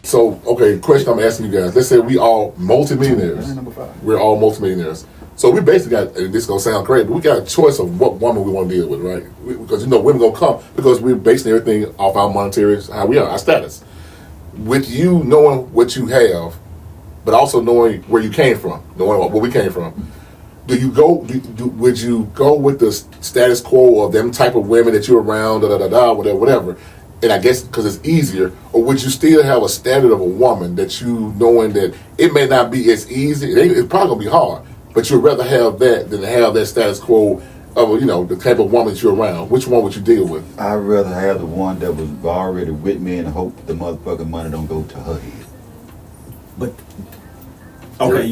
So, okay, question I'm asking you guys. Let's say we all multimillionaires. Number 5. We're all multimillionaires. So we basically got, and this is going to sound crazy, but we got a choice of what woman we want to deal with, right? Because, women going to come because we're basing everything off our monetary, how we are, our status. With you knowing what you have, but also knowing where you came from, knowing where we came from, would you go with the status quo of them type of women that you're around, whatever, and I guess because it's easier, or would you still have a standard of a woman that you knowing that it may not be as easy, it's probably going to be hard, but you'd rather have that than have that status quo of, the type of woman that you're around? Which one would you deal with? I'd rather have the one that was already with me and hope the motherfucking money don't go to her head. But, okay,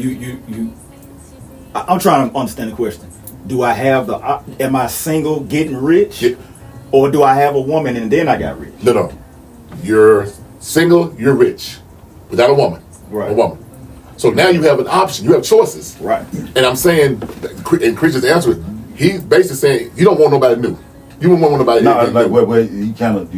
I'm trying to understand the question. Do I have am I single getting rich? Yeah. Or do I have a woman and then I got rich? No. You're single, you're rich. Without a woman. Right. A woman. So now you have an option. You have choices. Right. And I'm saying, and Christian's answer is, he's basically saying, you don't want nobody new. You wouldn't want nobody No, new. where you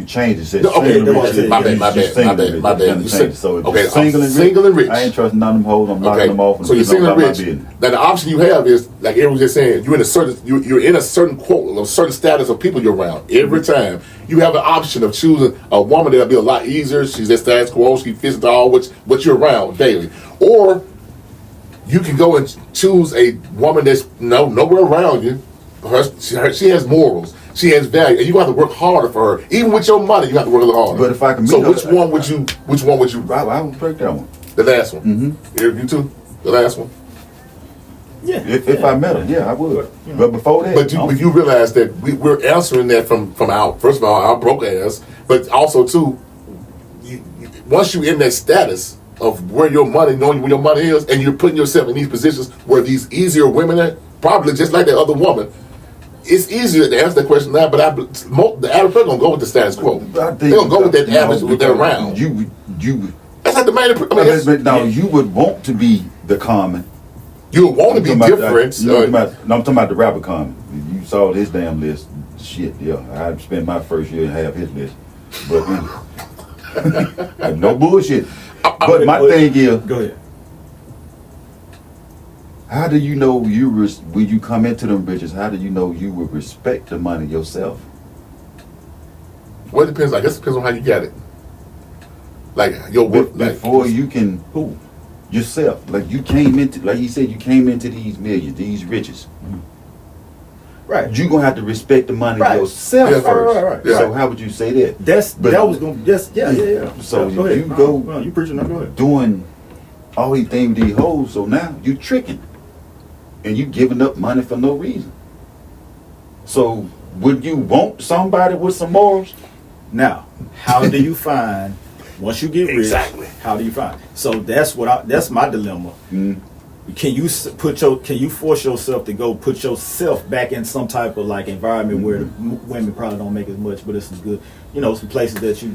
changed it. Said Okay, my bad. You changed it. So okay, single and rich. I ain't trusting none of them hoes. I'm knocking them off. So you're single and rich. Now the option you have is, like Aaron was just saying, you're in a certain quote, a certain status of people you're around. Every time you have an option of choosing a woman that'll be a lot easier. She's that status quo. She fits into all what you're around daily, or you can go and choose a woman that's nowhere around you. She has morals. She has value, and you have to work harder for her. Even with your money, you have to work a little harder. But if I can, which one would you? I would pick that one. The last one. Mm-hmm. You too. The last one. Yeah. If I met her, yeah, I would. But before that, but you realize that we're answering that from our, first of all, our broke ass, but also too, once you're in that status of where your money, knowing where your money is, and you're putting yourself in these positions where these easier women are, probably just like that other woman. It's easier to answer that question now, but the average person gonna go with the status quo. They're gonna go with that average with their round. You. That's like the main. You would want to be the common. You would want to be different. I'm talking about the rapper common. You saw his damn list. Shit, yeah. I'd spend my first year and half his list, but no bullshit. But my thing is, go ahead. How do you know when you come into them bitches? How do you know you would respect the money yourself? Well, it depends. I guess it depends on how you get it. Like your work. Before you can yourself. Like you came into, like he said, you came into these millions, these riches. Right. You gonna have to respect the money yourself first. Right. Yeah. So how would you say that? Yeah. So go you ahead. go. You preaching? Go ahead. Doing all these things with these hoes. So now you tricking. And you giving up money for no reason. So would you want somebody with some morals? Now, how do you find once you get rich? Exactly. How do you find? So that's my dilemma. Mm. Can you force yourself to go put yourself back in some type of like environment where the women probably don't make as much, but it's some good, some places that you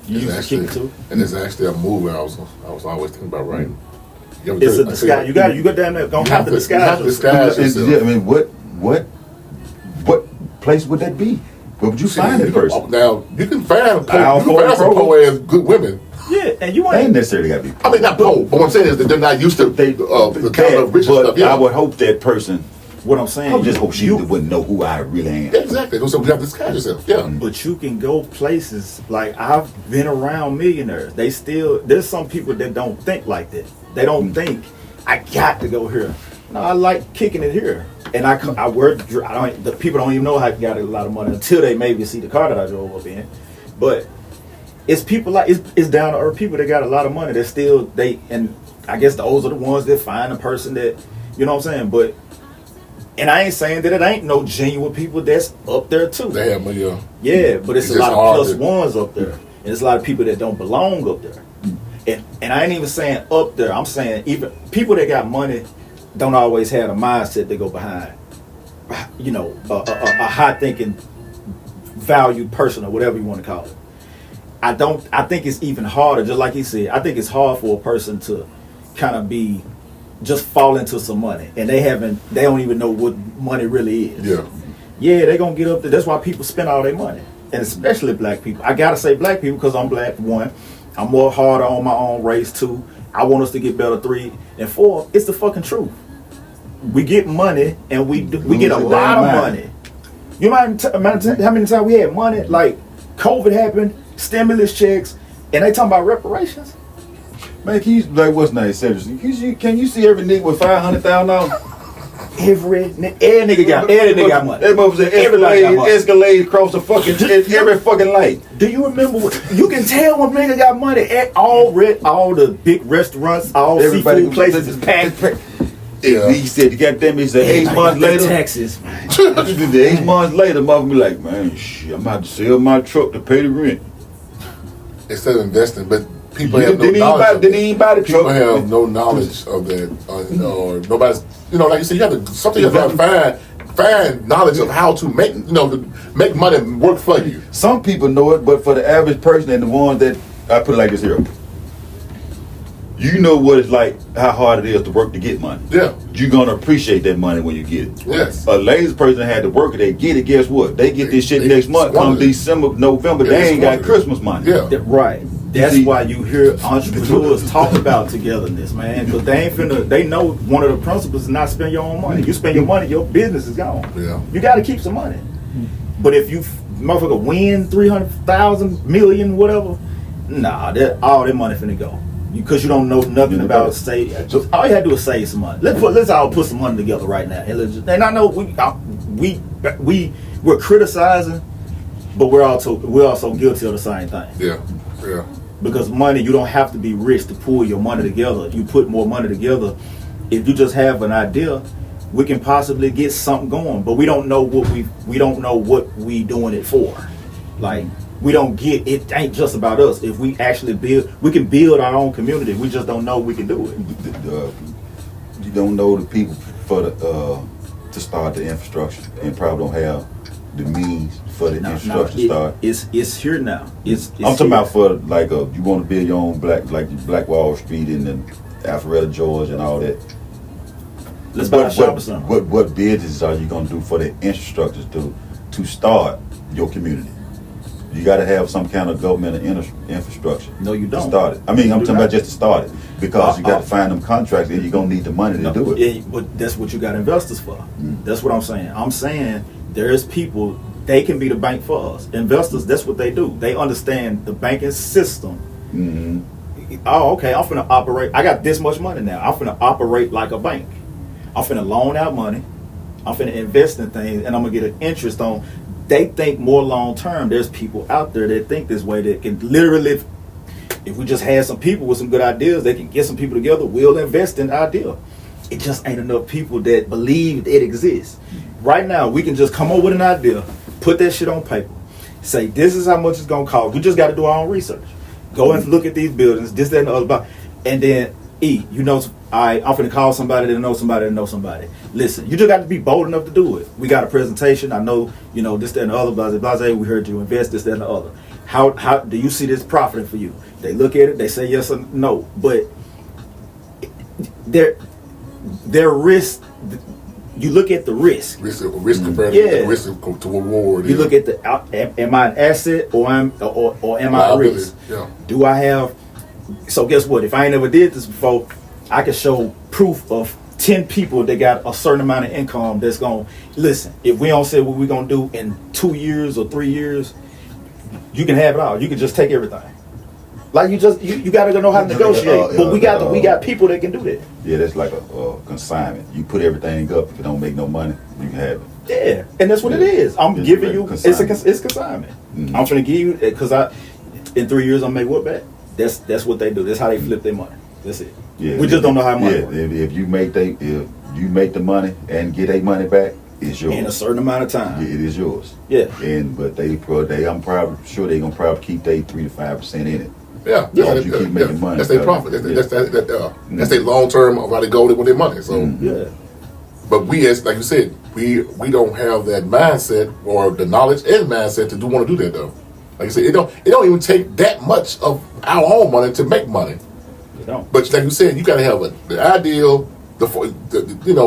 used to kick it to. And it's actually a movie I was always thinking about writing. It's a disguise. You got damn it. Don't have to disguise yourself. Yeah, I mean, what place would that be? Where would you find that person? Now you can find some poor-ass good women. Yeah, and you ain't necessarily got to be. I mean, not poor, but what I'm saying is that they're not used to the kind of rich stuff. Yeah. I would hope that person. What I'm saying, I just hope she wouldn't know who I really am. Yeah, exactly. So you have to disguise yourself. Yeah. But you can go places like I've been around millionaires. There's some people that don't think like that. They don't think I got to go here. No, I like kicking it here, and the people don't even know I got a lot of money until they maybe see the car that I drove up in. But it's people like it's down to earth people that got a lot of money that still and I guess those are the ones that find a person that what I'm saying. But and I ain't saying that it ain't no genuine people that's up there too. They have money. Yeah, but it's a lot of plus ones up there, and there's a lot of people that don't belong up there. And I ain't even saying up there. I'm saying even people that got money don't always have a mindset to go behind, a high thinking, valued person or whatever you want to call it. I think it's even harder, just like he said, I think it's hard for a person to kind of just fall into some money and they don't even know what money really is. Yeah, they're going to get up there. That's why people spend all their money. And especially black people. I got to say black people because I'm black, one. I'm more harder on my own race. 2, I want us to get better. 3 and 4, it's the fucking truth. We get money and we get a lot of money. You know how many times we had money? Like COVID happened, stimulus checks, and they talking about reparations. Man, can you, like, what's name, Cedric? Can you see every nigga with $500,000? Every nigga got money. That motherfucker Escalade across the fucking every fucking light. Do you remember? You can tell when nigga got money. All the big restaurants, all seafood places is packed. Yeah. He said, goddamn, he said 8 months later. Taxes, man. 8 months later, motherfucker be like, man, shit, I'm about to sell my truck to pay the rent. Instead of investing, but people have no knowledge. People have no knowledge of that, or nobody's. Like you said, you have to find knowledge of how to make make money work for you. Some people know it, but for the average person and the ones that I put it like this here, you know what it's like, how hard it is to work to get money. Yeah, you're gonna appreciate that money when you get it. Yes. A lazy person had to work it, they get it. Guess what? They get this shit next month. Come December, November, they ain't got Christmas money. Yeah, right. That's why you hear entrepreneurs talk about togetherness, man. Because they ain't finna. They know one of the principles is not spend your own money. You spend your money, your business is gone. Yeah. You got to keep some money. But if you motherfucker win 300,000, million, whatever, nah, all that money finna go. Because you don't know nothing about save. All you had to do is save some money. Let's all put some money together right now. And I know we're criticizing, but we're also guilty of the same thing. Yeah. Yeah. Because money, you don't have to be rich to pull your money together. You put more money together. If you just have an idea, we can possibly get something going. But we don't know what we doing it for. Like, we don't get it. Ain't just about us. If we actually we can build our own community. We just don't know we can do it. You don't know the people to start the infrastructure, and probably don't have the means for the infrastructure to start. It's here now. I'm talking about for like you want to build your own Black Wall Street in the Alpharetta, Georgia, and all that. Let's buy a shop or something. What business are you going to do for the infrastructure to start your community? You got to have some kind of government infrastructure. No, you don't. To start it. I mean, I'm talking about just to start it, because you got to find them contracts, and you're gonna need the money to do it. Yeah, but that's what you got investors for. That's what I'm saying. I'm saying there's people, they can be the bank for us. Investors, that's what they do. They understand the banking system. Mm-hmm. Oh, okay, I'm finna operate. I got this much money now. I'm finna operate like a bank. I'm finna loan out money. I'm finna invest in things, and I'm gonna get an interest on. They think more long term. There's people out there that think this way, that can literally, if we just had some people with some good ideas, they can get some people together, we'll invest in the idea. It just ain't enough people that believe it exists. Right now, we can just come up with an idea, put that shit on paper, say this is how much it's gonna cost. We just gotta do our own research. Go and look at these buildings, this, that, and the other. And then, I'm finna call somebody that knows somebody that knows somebody. Listen, you just got to be bold enough to do it. We got a presentation. I know, this, that, and the other, blase. We heard you invest this, that, and the other. How do you see this profiting for you? They look at it, they say yes or no. But their risk, you look at the risk. Risk compared to risk to reward. You look at am I an asset or am I a risk? Yeah. Do I have? So guess what? If I ain't never did this before, I can show proof of 10 people that got a certain amount of income that's going to listen. If we don't say what we're going to do in 2 years or 3 years, you can have it all. You can just take everything. Like you got to know how to negotiate. But we got people that can do that. Yeah, that's like a consignment. You put everything up. If it don't make no money, you can have it. Yeah, and that's what it is. I'm giving you. Consignment. It's consignment. Mm-hmm. I'm trying to give you because in 3 years I'll make what back. That's what they do. That's how they flip their money. That's it. Yeah, we just don't know how money works. If you make the money and get their money back, it's yours in a certain amount of time. Yeah, it is yours. Yeah. But I'm probably sure they're gonna probably keep their 3 to 5% in it. Yeah. You keep making money. That's their profit. That's their long term of how they go with their money. So yeah. But we, as like you said, we don't have that mindset or the knowledge and mindset to want to do that though. Like you said, it don't even take that much of our own money to make money. But like you said, you got to have the ideal,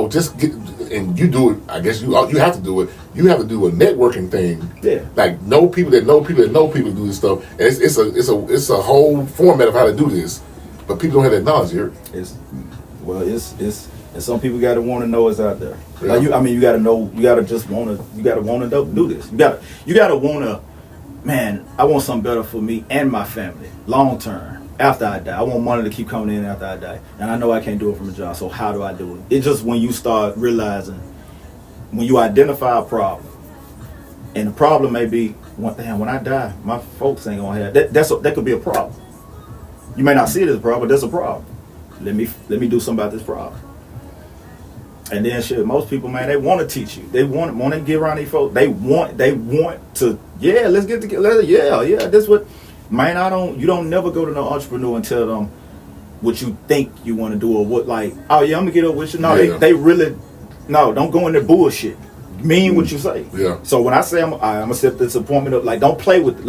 just get, and you do it. I guess you have to do it. You have to do a networking thing. Yeah. Like know people that know people that know people to do this stuff. And it's a whole format of how to do this. But people don't have that knowledge here. It's and some people got to want to know it's out there. Yeah. Like you got to know. You got to just want to. You got to want to do this. You got to want to. Man, I want something better for me and my family, long term. After I die, I want money to keep coming in after I die, and I know I can't do it from a job. So how do I do it? It's just when you start realizing, when you identify a problem, and the problem may be, when I die, my folks ain't gonna have that. That could be a problem. You may not see it as a problem, but that's a problem. Let me do something about this problem. And then shit, most people, man, they want to teach you. They want to get around these folks. They want to, yeah, let's get together. Yeah. That's what, man, you don't never go to no entrepreneur and tell them what you think you want to do or what, like, oh yeah, I'm gonna get up with you. No, yeah. they really, no, don't go in there bullshit. Mean what you say. Yeah. So when I say I'm gonna set this appointment up, like, don't play with,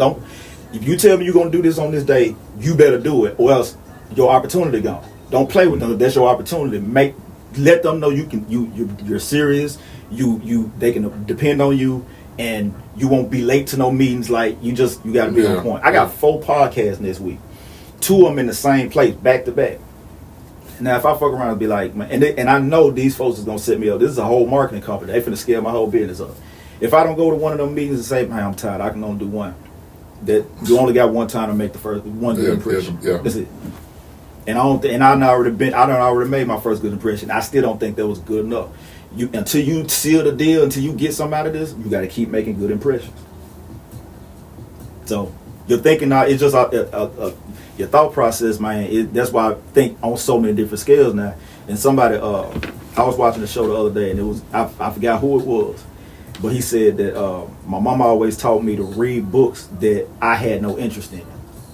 if you tell me you're gonna do this on this day, you better do it, or else your opportunity gone. Don't play with them. That's your opportunity. Let them know you're serious. They can depend on you, and you won't be late to no meetings. Like you got to be on point. I got 4 podcasts this week, 2 of them in the same place, back to back. Now, if I fuck around and be like, man, and I know these folks is gonna set me up. This is a whole marketing company. They finna scale my whole business up. If I don't go to one of them meetings and say, man, I'm tired, I can only do one. That you only got one time to make the first one good impression. Yeah. That's it. And I done already made my first good impression. I still don't think that was good enough. Until you seal the deal, until you get something out of this, you got to keep making good impressions. So you're thinking now, it's just your thought process, man. That's why I think on so many different scales now. And somebody, I was watching the show the other day, and it was I forgot who it was, but he said that my mama always taught me to read books that I had no interest in,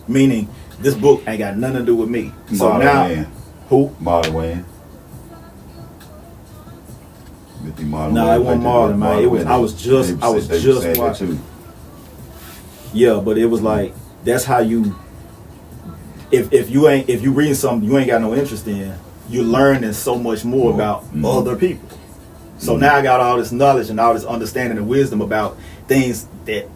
meaning this book ain't got nothing to do with me. So now, who? Marlon Wayne. No, it wasn't Marlon, man. It was. I was just watching. Yeah, but it was like that's how you. If you reading something you ain't got no interest in, you're learning so much more about other people. So now I got all this knowledge and all this understanding and wisdom about things that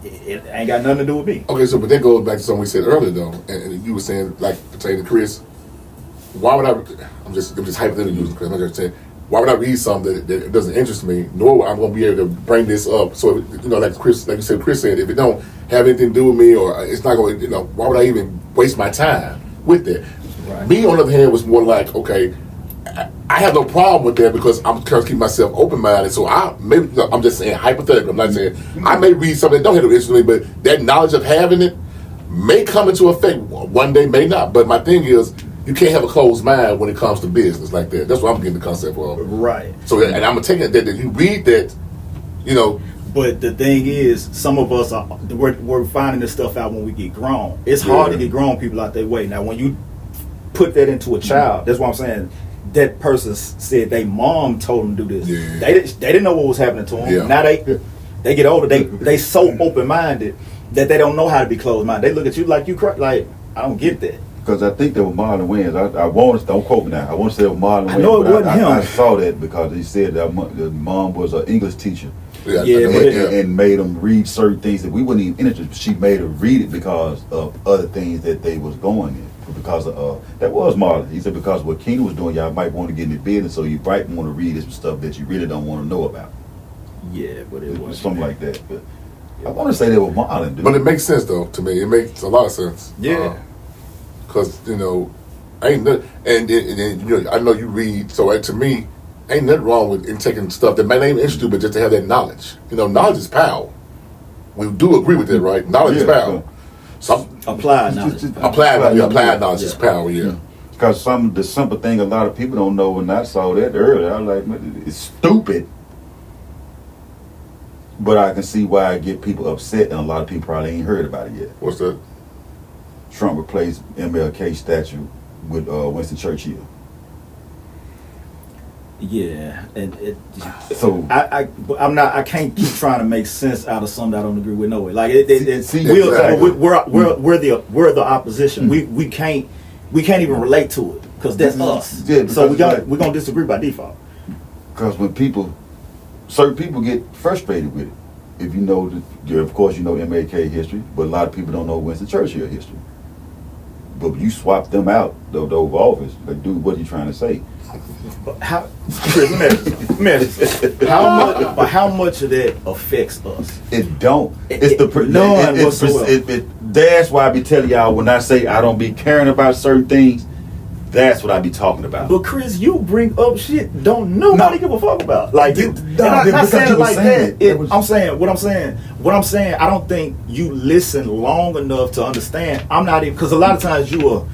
it ain't got nothing to do with me. Okay, so but that goes back to something we said earlier though, and you were saying like pertaining to Chris. Why would I'm just hypothetically using Chris. I'm just saying, why would I read something that doesn't interest me? Nor I'm going to be able to bring this up. So like Chris, like you said, Chris said, if it don't have anything to do with me, or it's not going, why would I even waste my time with that? Right. Me on the other hand was more like, okay, I have no problem with that because I'm trying to keep myself open-minded. So I'm just saying hypothetical. I'm not saying I may read something that don't have no interest in me, but that knowledge of having it may come into effect one day, may not. But my thing is, you can't have a closed mind when it comes to business like that. That's what I'm getting the concept of. Right. So, and I'm taking it that you read that, But the thing is, some of us we're finding this stuff out when we get grown. It's hard to get grown people out their way. Now, when you put that into a child, that's what I'm saying. That person said their mom told them to do this. Yeah. They didn't know what was happening to them. Yeah. Now they get older. They so open minded that they don't know how to be closed minded. They look at you like you cry. Like, I don't get that. Because I think there were Marlon Wayans. I want to, don't quote me now. I want to say it was Marlon Wayans. I know it wasn't him. I saw that because he said that the mom was an English teacher. And made them read certain things that we wouldn't even interested. She made them read it because of other things that they was going in. Because that was Marlon. He said because what King was doing, y'all might want to get in the business, so you might want to read some stuff that you really don't want to know about. Yeah, but it was something like that. But I want to say that was Marlon. Dude. But it makes sense though to me. It makes a lot of sense. Yeah. Because ain't nothing, and I know you read. So to me, ain't nothing wrong with taking stuff that might not even interest you, but just to have that knowledge. Knowledge is power. We do agree with that, right? Knowledge is power. Applied knowledge. Applied knowledge is power. Yeah. Because the simple thing a lot of people don't know, and I saw that earlier. I was like, it's stupid. But I can see why I get people upset, and a lot of people probably ain't heard about it yet. What's that? Trump replaced MLK statue with Winston Churchill. Yeah, and so I can't keep trying to make sense out of something I don't agree with. No way, like we're the opposition. We can't even relate to it because that's us. Yeah, so we're gonna disagree by default. Because when people certain people get frustrated with it. If you know, of course, you know MAK history, but a lot of people don't know Winston Churchill history. But you swap them out, the Oval Office, like, dude, what are you trying to say? But how much of that affects us? It don't. It's None whatsoever. That's why I be telling y'all when I say I don't be caring about certain things. That's what I be talking about. But Chris, you bring up shit don't nobody give a fuck about. Like you, not saying it like that. What I'm saying. I don't think you listen long enough to understand. I'm not even, because a lot of times you're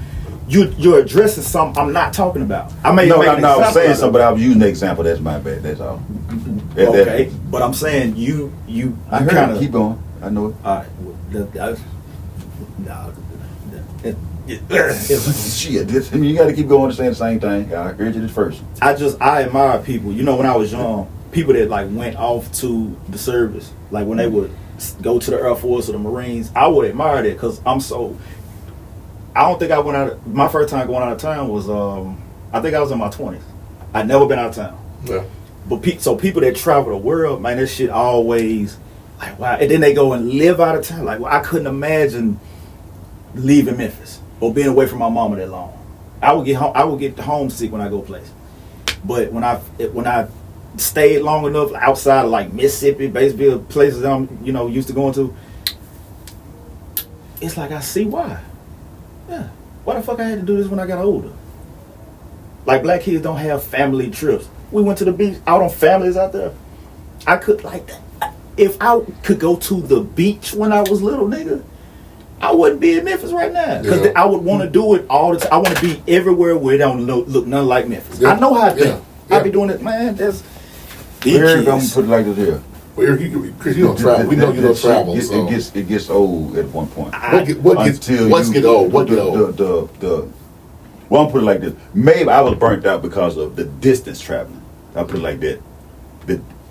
addressing something I'm not talking about. I may no, I'm saying something, but I was using the example. That's my bad. That's all. Okay, but I'm saying you. I heard kinda, keep going. I know it. All right. Shit, you got to keep going to saying the same thing. I heard you this first. I admire people. You know, when I was young, people that like went off to the service, like when they would go to the Air Force or the Marines, I would admire that because I don't think I went out. My first time going out of town was I think I was in my 20s. I'd never been out of town. Yeah. But so people that travel the world, man, that shit always like wow. And then they go and live out of town. Like well, I couldn't imagine leaving Memphis or being away from my mama that long. I would get homesick when I go places. But when I stayed long enough outside of like Mississippi, Batesville, places I'm used to going to, it's like I see why. Yeah. Why the fuck I had to do this when I got older? Like black kids don't have family trips. We went to the beach out on families out there. I could if I could go to the beach when I was little, nigga, I wouldn't be in Memphis right now because I would want to do it all the time. I want to be everywhere where it don't look nothing like Memphis. Yeah. I know how to think. I be doing it, man. That's I'm gonna put it like this here. Well, Chris, you don't travel. We know you don't travel. It gets old at one point. What's get old? Well, I'm put it like this. Maybe I was burnt out because of the distance traveling. I put it like that.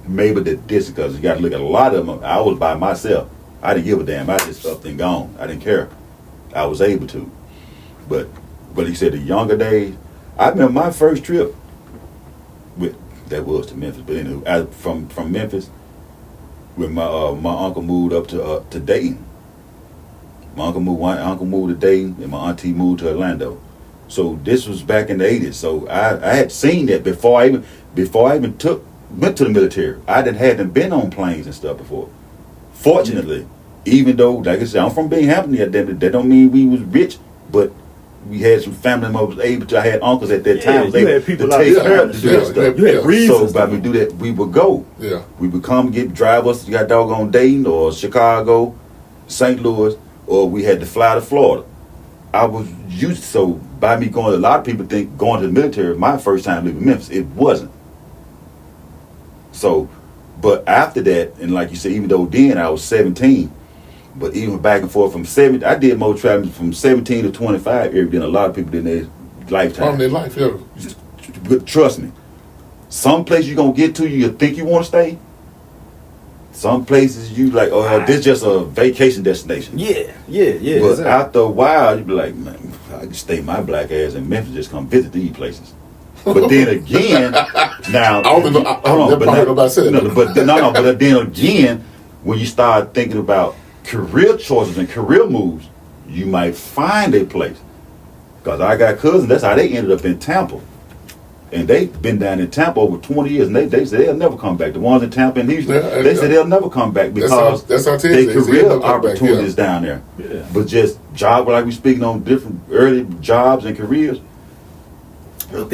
Maybe the distance, because you got to look at a lot of them. I was by myself. I didn't give a damn. I just up and gone. I didn't care. I was able to. But he said the younger days. I remember my first trip. That was to Memphis. But anyway, from Memphis, when my uncle moved up to Dayton. My uncle moved to Dayton, and my auntie moved to Orlando. So this was back in the 80s. So I had seen that before I even went to the military. I hadn't been on planes and stuff before. Fortunately, even though, like I said, I'm from Binghamton, that don't mean we was rich, but we had some family members able to. I had uncles at that time was able to take care of to do that stuff. You had reasons. So by we do that, we would go. Yeah. We would come drive us. You got doggone Dayton or Chicago, St. Louis, or we had to fly to Florida. I was used to, so by me going, a lot of people think going to the military, my first time leaving Memphis, it wasn't. So, but after that, and like you said, even though then I was 17, but even back and forth from 7, I did more traveling from 17 to 25 every day than a lot of people in their lifetime. From their life, yeah. But trust me, some place you're going to get to, you think you want to stay. Some places you like, oh, this just a vacation destination. Yeah. But exactly. After a while, you be like, man, I can stay my black ass in Memphis, just come visit these places. But then again, now, but then again, when you start thinking about career choices and career moves, you might find a place. Because I got cousins, that's how they ended up in Tampa. And they've been down in Tampa over 20 years, and they say they'll never come back. The ones in Tampa and Houston, they say they'll never come back because their career opportunities down there. Yeah. But just job, like we speaking on different early jobs and careers, you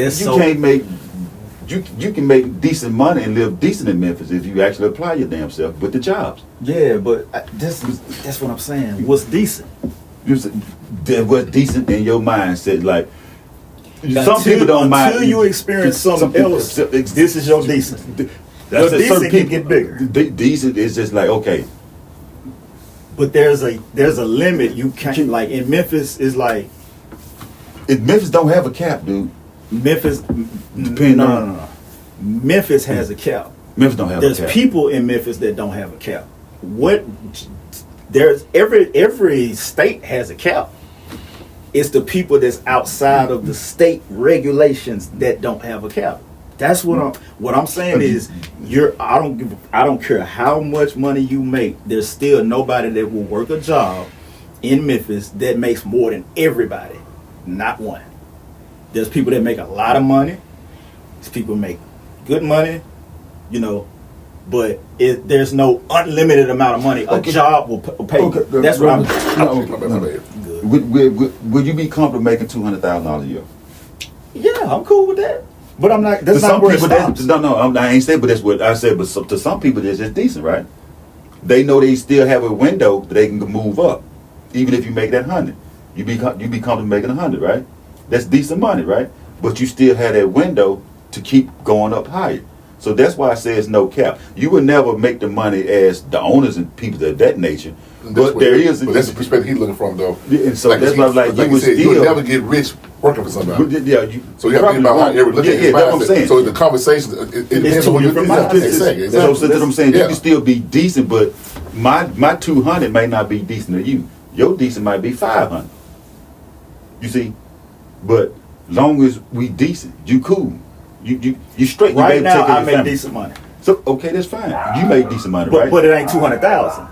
can make decent money and live decent in Memphis if you actually apply your damn self with the jobs. Yeah, but that's what I'm saying. What's decent? What's decent in your mindset, like. Some people don't mind until you experience something else. This is your decent. That's decent can get bigger. Decent is just like okay, but there's a limit. You can't like in Memphis is like. Memphis don't have a cap, dude. Memphis, no. Memphis has a cap. Memphis don't have a cap. There's people in Memphis that don't have a cap. There's every state has a cap. It's the people that's outside of the state regulations that don't have a cap. That's what I'm saying is I don't care how much money you make. There's still nobody that will work a job in Memphis that makes more than everybody. Not one. There's people that make a lot of money. There's people that make good money, but there's no unlimited amount of money a job will pay. Okay. That's what I'm. Would you be comfortable making $200,000 a year? Yeah, I'm cool with that. But I'm not. That's not where it stops. I ain't saying, but that's what I said. But to some people, that's just decent, right? They know they still have a window that they can move up, even if you make that 100. You be comfortable making 100, right? That's decent money, right? But you still have that window to keep going up higher. So that's why I say it's no cap. You would never make the money as the owners and people of that nature. But that's the perspective he's looking from, though. Yeah, and so that's why I'm like, you would still. You would never get rich working for somebody. Yeah, so you have to think about how every look at his that's what I'm saying. So the conversation, it depends on what you're Exactly. That's what I'm saying. You can still be decent, but my 200 may not be decent to you. Your decent might be 500. You see? But long as we decent, you cool. You straight. Right you now, I make decent money. So okay, that's fine. You make decent money, right? But it ain't 200,000.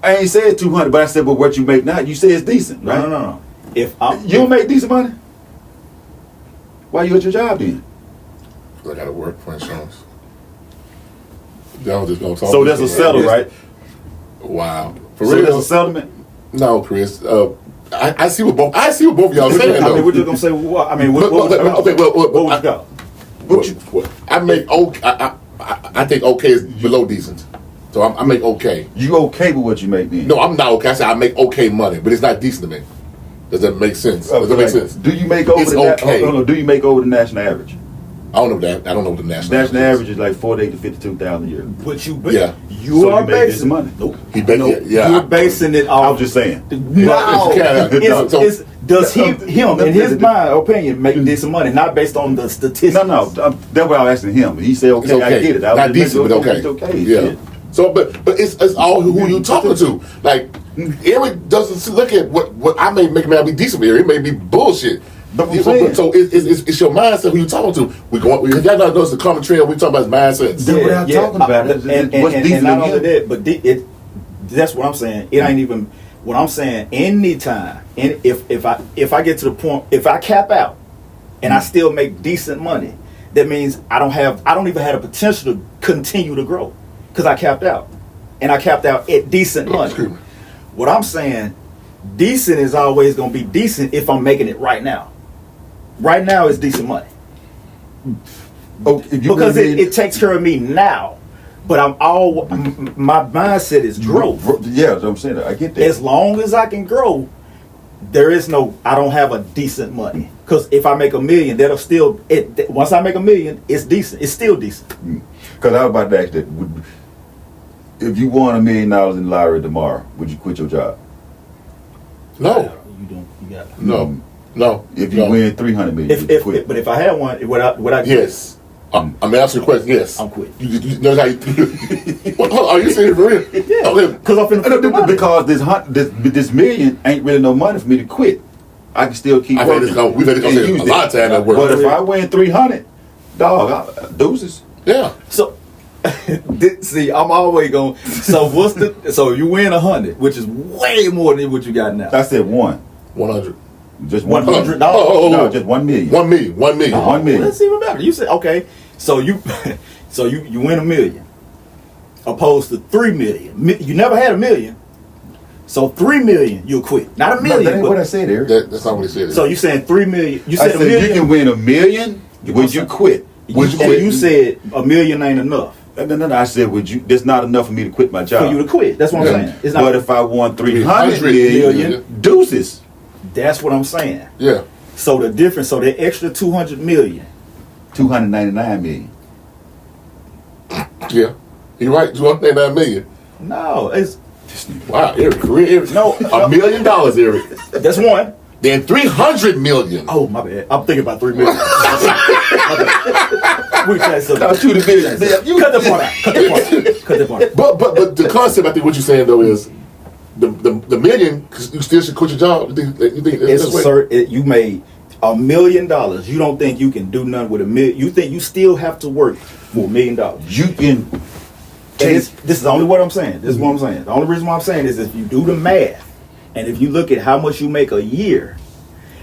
I ain't said 200, but I said, but what you make now, you say it's decent, right? No. You don't make decent money, why you at your job then? I got to work for insurance. Y'all just gonna talk. So that's a settle, right? Wow. For real, that's a settlement. No, Chris. I see what both of y'all saying. I mean, we're just gonna say what. I mean, what would you go? I make okay. I think okay is below decent. So I make okay. You okay with what you make then? No, I'm not okay. I said I make okay money, but it's not decent to me. Does that make sense? Does that make sense? Do you make over do you make over the national average? I don't know that. I don't know what the national average is like 48 to 52,000 a year. But you are basing money. Nope. You're basing it off. I was just saying. Does him in his mind opinion make decent money, not based on the statistics? No. That's what I was asking him. He said, okay, I get it. Not decent, but okay. It's okay. Yeah. So, but it's all who you talking to. Like Eric doesn't look at what I may make. May be decent for Eric. It may be bullshit. So it's your mindset who you talking to. Y'all not notice the common trend we talking about is mindsets. That's what I'm talking about. And not only that, but that's what I'm saying. It ain't even what I'm saying. Anytime, and if I get to the point, if I cap out, and I still make decent money, that means I don't even have the potential to continue to grow because I capped out, and I capped out at decent money. What I'm saying, decent is always going to be decent if I'm making it right now. Right now is decent money. Because it takes care of me now. But my mindset is growth. Yeah, that's what I'm saying. I get that. As long as I can grow, I don't have a decent money. Because if I make $1 million, that'll still, once I make $1 million, it's decent. It's still decent. Because I was about to ask that. If you won $1 million in the lottery tomorrow, would you quit your job? No. You don't. You got No. If you win $300 million, but if I had one, would I? Yes. I'm asking the question. Yes. I'm quitting. You know how you? Are you saying for real? Yeah. Okay. Because this million ain't really no money for me to quit. I can still keep working. We've had this conversation a lot of time at work. But if I win 300, deuces. Yeah. So. See, I'm always going. So you win 100, which is way more than what you got now. I said 100. Just $100. No, just 1 million. 1 million. 1 million. Oh, 1 million. Let's see what better. You said okay. So you win $1 million, opposed to 3 million. You never had $1 million, so 3 million you'll quit. Not $1 million. That ain't what I said, Eric. That's not what he said. So you saying 3 million? You said $1 million. You can win $1 million. Would you quit? You said $1 million ain't enough. No. I said, would you? That's not enough for me to quit my job. For you to quit. That's what I'm saying. It's not. But if I won 300 million, deuces. That's what I'm saying. Yeah. So the difference. So the extra 200 million. 299 million. Yeah. You're right. 299 million. No, it's. Wow, Eric. No, $1 million, Eric. That's one. Then 300 million. Oh, my bad. I'm thinking about 3 million. We try something. Cut that part out. But the concept, I think, what you're saying though is the million. You still should quit your job. You think you made $1 million. You don't think you can do nothing with $1 million? You think you still have to work for $1 million? You can. This is only what I'm saying. This is what I'm saying. The only reason why I'm saying is if you do the math, and if you look at how much you make a year,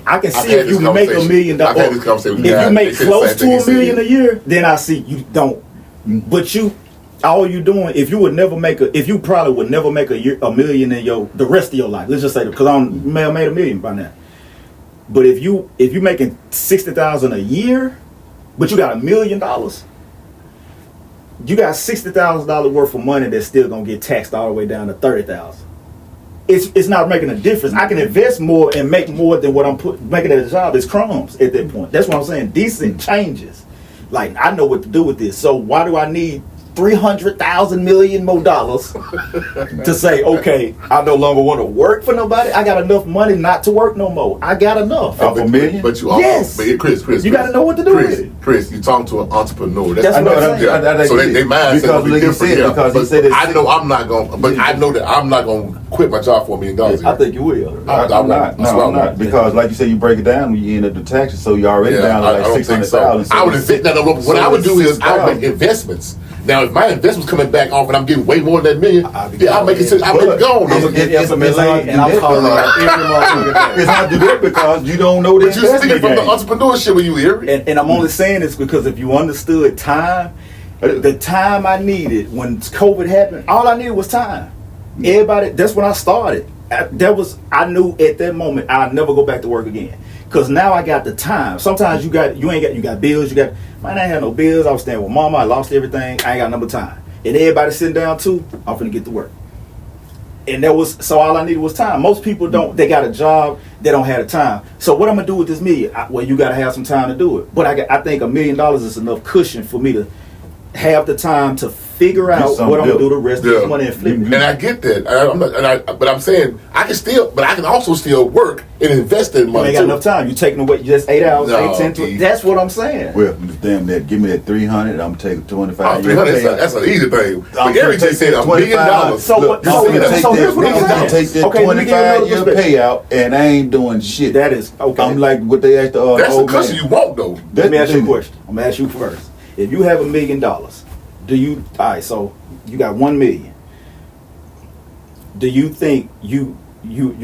I can see if you make $1 million. If you make close to $1 million a year, then I see you don't. But all you doing, if you probably would never make $1 million in the rest of your life. Let's just say that, because I may have made $1 million by now. But if you making $60,000 a year, but you got $1 million, you got $60,000 worth of money that's still gonna get taxed all the way down to $30,000. It's not making a difference. I can invest more and make more than what I'm making at a job. It's crumbs at that point. That's what I'm saying. Decent changes. Like, I know what to do with this. So why do I need $300,000 million more dollars to say, okay, I no longer want to work for nobody? I got enough money not to work no more. I got enough. $1 million? But you also, yes. Chris, you got to know what to do with it. Chris, you're talking to an entrepreneur. That's what I'm saying. So they mindset will be different. Because he said I know I'm not going, but I know that I'm not going to quit my job for $1 million. I think you will. I'm not. Because like you said, you break it down, you end up the taxes, so you're already down to like $600,000. I would invest. What I would do is I would make investments. Now, if my investment's coming back off and I'm getting way more than $1 million, I'll make it gone. It's $1 million, and I'm calling out every month. It's hard to do it because you don't know the But you're speaking from the entrepreneurship when you hear it. And I'm only saying this because if you understood time, the time I needed when COVID happened, all I needed was time. Everybody, that's when I started. I knew at that moment I'd never go back to work again. Cause now I got the time. Sometimes you got bills, man, I ain't had no bills. I was staying with mama, I lost everything, I ain't got no time. And everybody sitting down too, I'm finna get to work. And so all I needed was time. Most people they got a job, they don't have the time. So what I'm gonna do with this $1 million? Well, you gotta have some time to do it. But I think $1 million is enough cushion for me to have the time to figure out what I'm gonna do the rest of this money and flip it. And I get that. But I'm saying I can also still work and invest in money. You ain't got enough time. You taking away just 8 hours, 8, 10, 20. That's what I'm saying. Well, damn that. Give me that 300. I'm taking 25. 300. That's an easy thing. But Gary just said $1 million. So here's what I'm saying. Take that 25-year payout, and I ain't doing shit. That is okay. I'm like what they asked the that's the cushion you want though. Let me ask you a question. I'm gonna ask you first. If you have $1 million, so you got $1 million. Do you think you're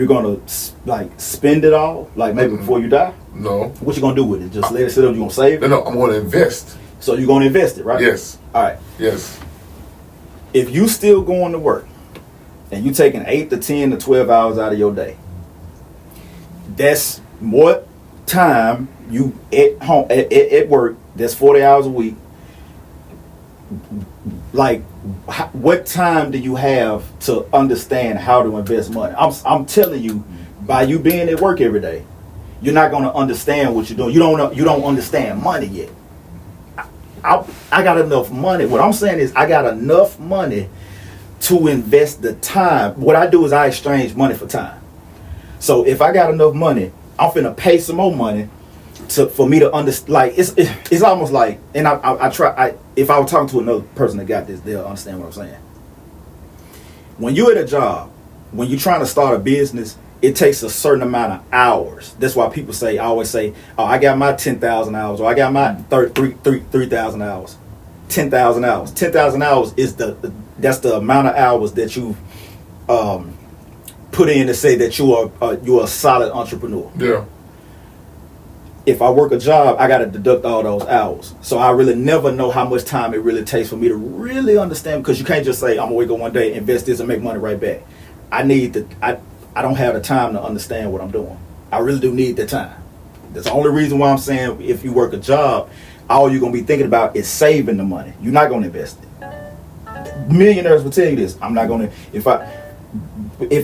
gonna like spend it all, like maybe before you die? No. What you gonna do with it? Just let it sit up? You gonna save it? No, I'm gonna invest. So you're gonna invest it, right? Yes. All right. Yes. If you still going to work and you taking 8 to 10 to 12 hours out of your day, that's more time you at home at work. That's 40 hours a week. Like, what time do you have to understand how to invest money? I'm telling you, by you being at work every day, you're not going to understand what you're doing. You don't understand money yet. I got enough money. What I'm saying is I got enough money to invest the time. What I do is I exchange money for time. So if I got enough money, I'm finna pay some more money for me to understand. Like, it's almost like, and I try. If I were talking to another person that got this, they'll understand what I'm saying. When you're at a job, when you're trying to start a business, it takes a certain amount of hours. That's why people always say, oh, I got my 10,000 hours, or I got my 3,000 hours. 10,000 hours. 10,000 hours is that's the amount of hours that you've put in to say that you're a solid entrepreneur. Yeah. If I work a job, I got to deduct all those hours. So I really never know how much time it really takes for me to really understand, because you can't just say, I'm going to wake up one day, invest this, and make money right back. I don't have the time to understand what I'm doing. I really do need the time. That's the only reason why I'm saying if you work a job, all you're going to be thinking about is saving the money. You're not going to invest it. Millionaires will tell you this. I'm not going to, if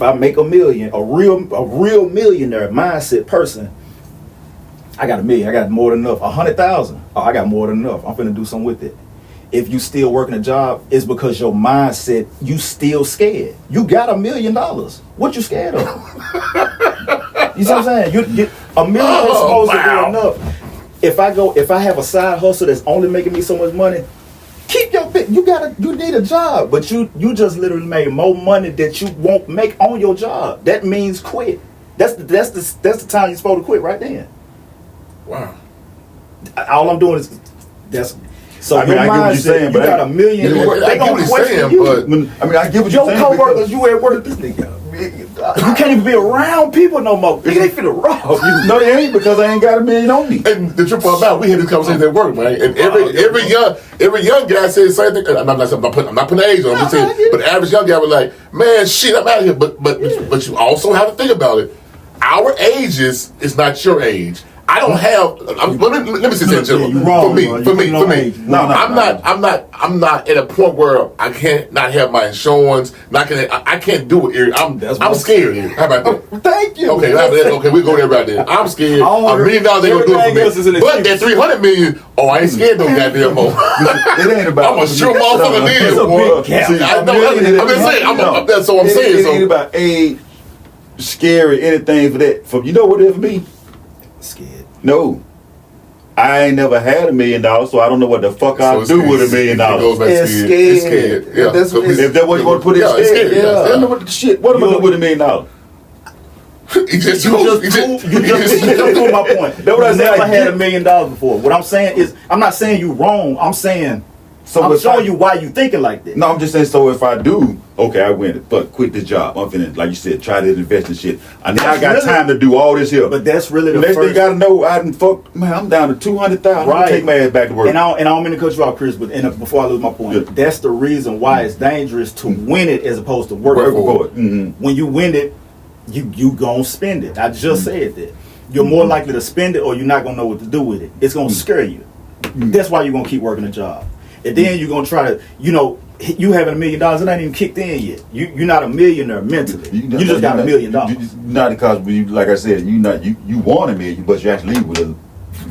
I make $1 million, a real millionaire mindset person, I got $1 million. I got more than enough. 100,000. Oh, I got more than enough. I'm finna do something with it. If you still working a job, it's because your mindset, you still scared. You got $1 million. What you scared of? You see what I'm saying? $1 million is supposed to be enough. If I have a side hustle that's only making me so much money, keep your bit. You need a job, but you just literally made more money that you won't make on your job. That means quit. That's the time you're supposed to quit right then. Wow. All I'm doing is that's. So I mean, I get what you're saying, you but got $1 million. I They get what gonna he's question saying, you. but I mean, I get what Your you're saying. coworkers, you at work, this nigga. You can't even be around people no more. Nigga, they finna rob you. No, they ain't, because I ain't got $1 million on me. And the trip about, we had this conversation at work, man. And every young guy said the same thing. I'm not putting age on. I'm just saying, but the average young guy was like, man, shit, I'm out of here. But you also have to think about it. Our ages is not your age. I don't have. Let me say that, Yeah, you wrong, for me. I'm not at a point where I can't not have my insurance. I can't do it. I'm scared here. How about that? Thank you. Okay, okay, we go there right there. I'm scared. $1 million ain't gonna do it for me. But that $300 million, I ain't scared no goddamn more. It ain't about. I'm a sure motherfucker It's a deal. big gap. See, I know. I'm just saying. That's what I'm saying. It ain't about age, scary, anything for that. For you know what it is for me? Scared. No. I ain't never had $1 million, so I don't know what the fuck I'll do with $1 million. It's scared. Yeah. If that's what you want to put it, it's scared. I don't know what the shit. What am I doing with $1 million? You just proved my point. That's what I said. Never had $1 million before. What I'm saying is, I'm not saying you wrong. I'm saying, I'm showing you why you thinking like that. No, I'm just saying. So if I do, okay, I win it. But quit this job. I'm finna, like you said, try to invest in shit. I got time to do all this here. But that's really the next first. thing you gotta know, I done fuck. Man, I'm down to 200,000. Right. Take my ass back to work. And I don't mean to cut you off, Chris. But before I lose my point, that's the reason why it's dangerous to win it as opposed to work for it. Mm-hmm. When you win it, you gonna spend it. I just said that. You're more likely to spend it, or you're not gonna know what to do with it. It's gonna scare you. That's why you're gonna keep working a job. And then you're gonna try to, you having $1 million, it ain't even kicked in yet. You're not a millionaire mentally. You just got $1 million. Not because, like I said, you want $1 million, but you actually leave with a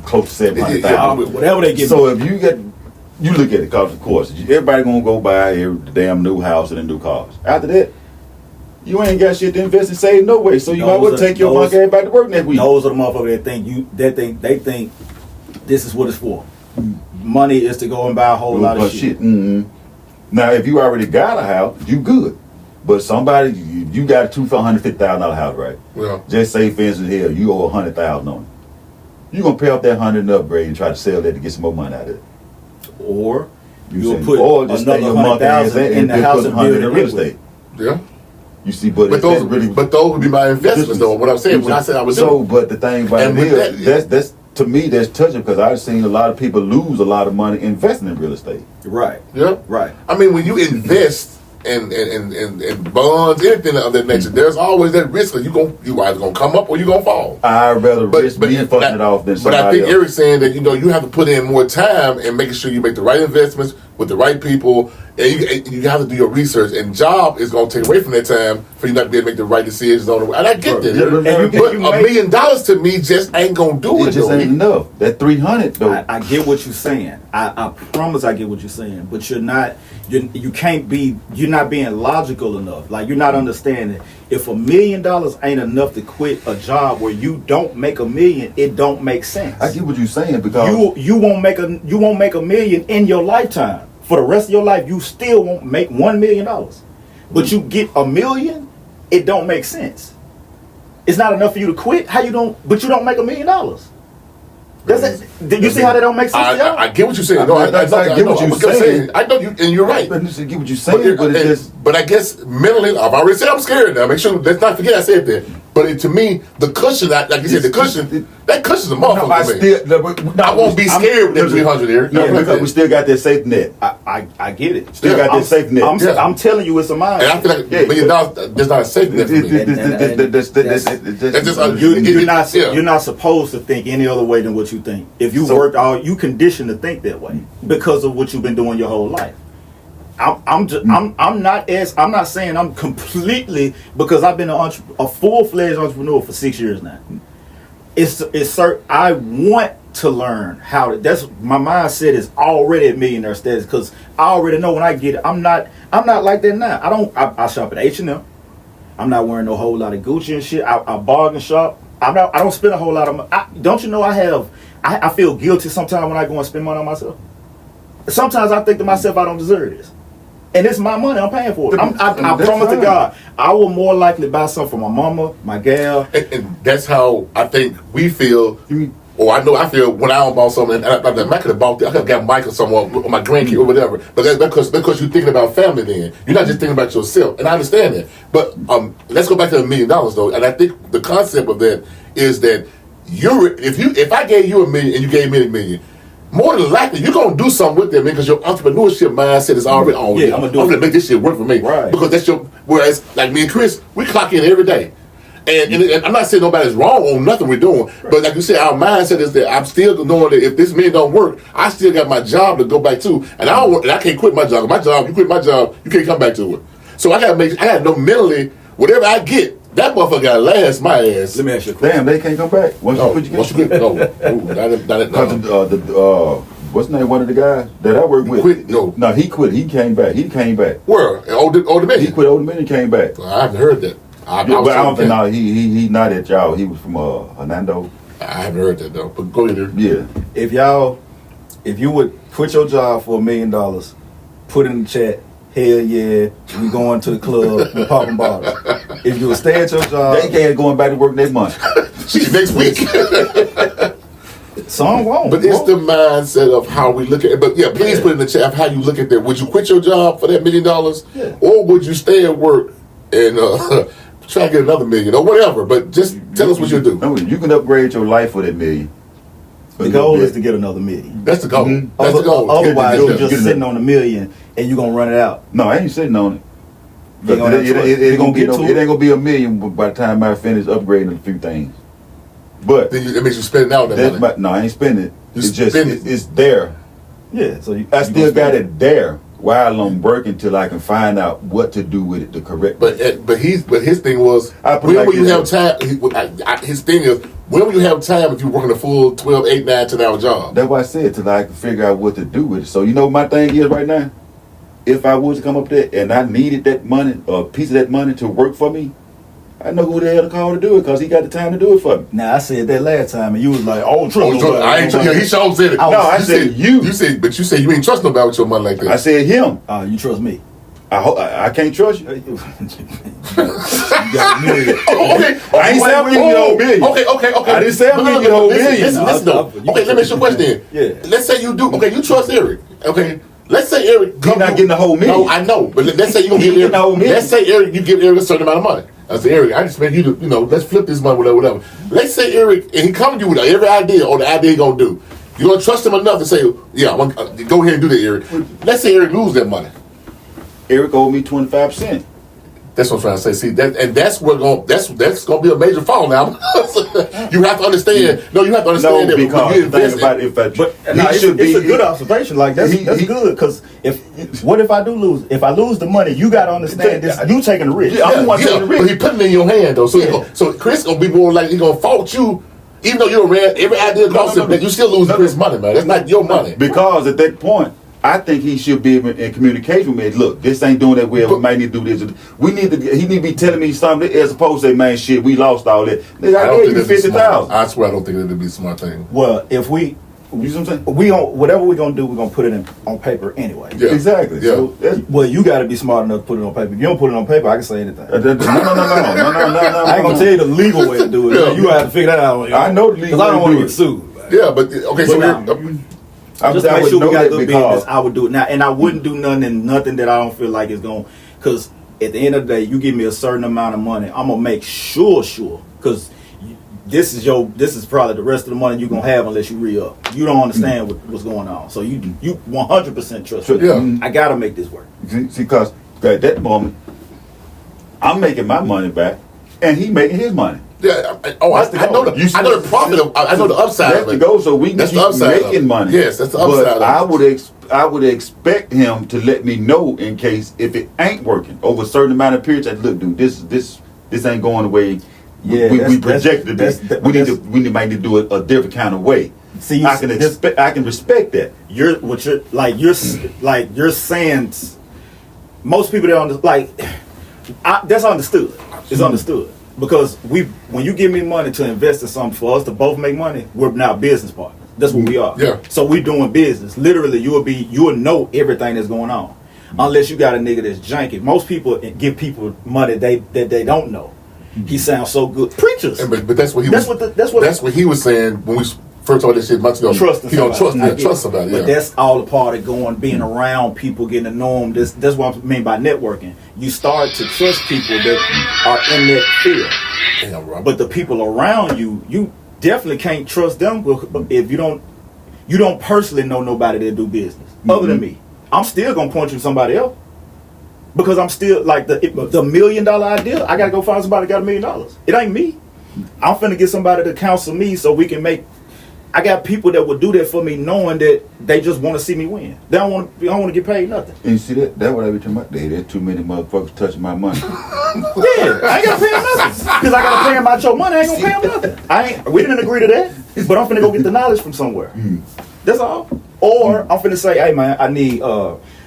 close to 700,000. Whatever they give. So if you look at it, because of course everybody gonna go buy the damn new house and the new cars. After that, you ain't got shit to invest and save no way. So you might well take your monkey back to work next week. Those are the motherfuckers they think this is what it's for. Money is to go and buy a whole lot of shit. Mm-hmm. Now, if you already got a house, you good. But somebody, you got a $250,000 house, right? Yeah. Just say, for instance, here, you owe $100,000 on it. You gonna pay off that $100 and upgrade and try to sell that to get some more money out of it. Or You'll put another $100,000 in the house and build it real estate. Yeah. You see, but those would be my investments, though. What I'm saying, when I said I was but the thing about it is, that's to me, that's touching, because I've seen a lot of people lose a lot of money investing in real estate. Right. Yeah. Right. I mean, when you invest in bonds, anything of that nature, there's always that risk that you either gonna come up or you gonna fall. I'd rather risk me fucking it off than somebody else. But I think Eric's saying that you have to put in more time and making sure you make the right investments with the right people. And you have to do your research, and job is going to take away from that time for you not to be able to make the right decisions on the way. And I get that. But $1 million to me just ain't going to do it. It just ain't enough. That 300 though. I get what you're saying. I promise I get what you're saying. But you're not being logical enough. Like, you're not understanding. If $1 million ain't enough to quit a job where you don't make $1 million, it don't make sense. I get what you're saying, because you won't make $1 million in your lifetime. For the rest of your life, you still won't make $1 million. But you get $1 million, it don't make sense. It's not enough for you to quit. But you don't make $1 million. Do you see how that don't make sense to y'all? I get what you're saying. I get what you're saying. I know you, and you're right. I get what you're saying, but I guess mentally, I've already said I'm scared now. Make sure, let's not forget I said that. But to me, the cushion, like you said, that cushion's a motherfucker. I won't be scared with that 300 there. No, because we still got that safety net. I get it. Still got that safety net. I'm telling you, it's a mind. And I feel like $1 million, there's not a safety net for me. You're not supposed to think any other way than what you think. If you worked you conditioned to think that way because of what you've been doing your whole life. I'm not saying I'm completely, because I've been a full-fledged entrepreneur for 6 years now. It's certain. I want to learn how to. That's my mindset is already at millionaire status, because I already know when I get it. I'm not like that now. I shop at H&M. I'm not wearing no whole lot of Gucci and shit. I bargain shop. I don't spend a whole lot of money. Don't you know I feel guilty sometimes when I go and spend money on myself. Sometimes I think to myself, I don't deserve this. And it's my money. I'm paying for it. I promise to God, I will more likely buy something for my mama, my gal. And that's how I think we feel Or I feel when I don't bought something, and I could have bought that, I could have got Mike or someone, or my grandkid or whatever. But that's because you're thinking about family then. You're not just thinking about yourself. And I understand that. But let's go back to $1 million though. And I think the concept of that is that if I gave you $1 million and you gave me $1 million, more than likely you're gonna do something with that, man, because your entrepreneurship mindset is already on. Yeah, I'm gonna make this shit work for me. Right. Because that's your. Whereas like me and Chris, we clock in every day. And I'm not saying nobody's wrong on nothing we're doing, but like you said, our mindset is that I'm still knowing that if this $1 million don't work, I still got my job to go back to, and I can't quit my job. You quit my job, you can't come back to it. So I gotta know mentally, whatever I get, that motherfucker gotta last my ass. Let me ask you a question. Damn, they can't come back. Once you quit, No. What's the name? One of the guys that I work with. Quit? No, he quit. He came back. Where? Older man. He quit. Older man came back. I haven't heard that. I don't think. No, he not at y'all. He was from Hernando. I haven't heard that though. But go ahead. Yeah. If you would quit your job for $1 million, put in the chat, hell yeah, we going to the club and popping bottles. If you would stay at your job, They can't going back to work next month. Next week. some won't. But it's the mindset of how we look at it. But yeah, please put in the chat how you look at that. Would you quit your job for that $1 million? Or would you stay at work and try to get another $1 million or whatever? But just tell us what you do. No, you can upgrade your life for that $1 million. The goal is to get another $1 million. That's the goal. That's the goal. Otherwise, you're just sitting on $1 million and you're gonna run it out. No, I ain't sitting on it. It ain't gonna be $1 million by the time I finish upgrading a few things. But then it makes you spend out that money. No, I ain't spending it. It's just it's there. Yeah, so I still got it there while I'm working till I can find out what to do with it the correct way. But his thing was when will you have time? His thing is when will you have time if you're working a full 12, 8, 9, 10 hour job? That's why I said till I can figure out what to do with it. So you know what my thing is right now? If I was to come up there and I needed that money or a piece of that money to work for me, I know who the hell to call to do it because he got the time to do it for me. Now I said that last time and you was like, "Oh, trust I ain't trust. He sure said it. I said you. You said, but you said you ain't trust nobody with your money like that. I said him. You trust me? I can't trust you. You got $1 million. Okay. I ain't saying I'm giving you the whole million. Okay. I didn't say I'm giving you the whole million. Listen though. Okay, let me ask you a question. Yeah. Let's say you do. Okay, you trust Eric. Okay. Let's say Eric. He's not getting the whole million. No, I know. But let's say you gonna give Eric. Let's say Eric, you give Eric a certain amount of money. I said, Eric, I just expect you to, let's flip this money, whatever. Let's say Eric, and he come to you with every idea or the idea he gonna do. You gonna trust him enough to say, yeah, go ahead and do that, Eric. Let's say Eric lose that money. Eric owed me 25%. That's what I'm trying to say. See that, and that's gonna be a major fall now. You have to understand. No, you have to understand that because you invest. It's a good observation. Like that's good because if I do lose? If I lose the money, you got to understand this. You taking the risk. I'm the one taking the risk. But he putting it in your hand though. So Chris gonna be more like he gonna fault you, even though you ran every idea across him. You still losing Chris' money, man. That's not your money. Because at that point, I think he should be in communication with me. Look, this ain't doing that well. We might need to do this. He need to be telling me something as opposed to say, man, shit, we lost all that. Nigga, I gave you 50,000. I swear I don't think it'd be a smart thing. Well, if we, you know what I'm saying? Whatever we're gonna do, we're gonna put it on paper anyway. Yeah. Exactly. Yeah. So, you got to be smart enough to put it on paper. If you don't put it on paper, I can say anything. No. I ain't gonna tell you the legal way to do it. Yeah. You have to figure that out. I know the legal way because I don't want to get sued. Yeah, but okay. So just to make sure we got good business, I would do it now, and I wouldn't do nothing that I don't feel like is going. Because at the end of the day, you give me a certain amount of money, I'm gonna make sure, because this is probably the rest of the money you're gonna have unless you re-up. You don't understand what's going on, so you 100% trust me. Yeah. I gotta make this work. See, because at that moment, I'm making my money back, and he making his money. Yeah, I know the profit. I know the upside of it. That's the goal. So we can keep making money. Yes, that's the upside of it. I would expect him to let me know in case if it ain't working over a certain amount of periods. Look, dude, this ain't going the way we projected it. We might need to do it a different kind of way. See, I can respect that. You're saying most people don't that's understood. It's understood. Because when you give me money to invest in something for us to both make money, we're now business partners. That's what we are. Yeah. So we're doing business. Literally, you'll know everything that's going on, unless you got a nigga that's janky. Most people give people money that they don't know. He sounds so good. Preachers. But that's what he was. That's what he was saying when we first told this shit months ago. Trusting he don't somebody. trust somebody. But Yeah. that's all a part of being around people, getting to know them. That's what I mean by networking. You start to trust people that are in that field. Damn, Robert. But the people around you, you definitely can't trust them if you don't personally know nobody that do business other than me. I'm still gonna point you to somebody else because I'm still like the $1 million idea. I gotta go find somebody that got $1 million. It ain't me. I'm finna get somebody to counsel me so we can make. I got people that will do that for me, knowing that they just want to see me win. They don't want to get paid nothing. And you see that? That's what I be talking about. There's too many motherfuckers touching my money. Yeah, I ain't gotta pay them nothing because I gotta pay them out your money. I ain't gonna pay them nothing. We didn't agree to that, but I'm finna go get the knowledge from somewhere. That's all. Or I'm finna say, hey man, I need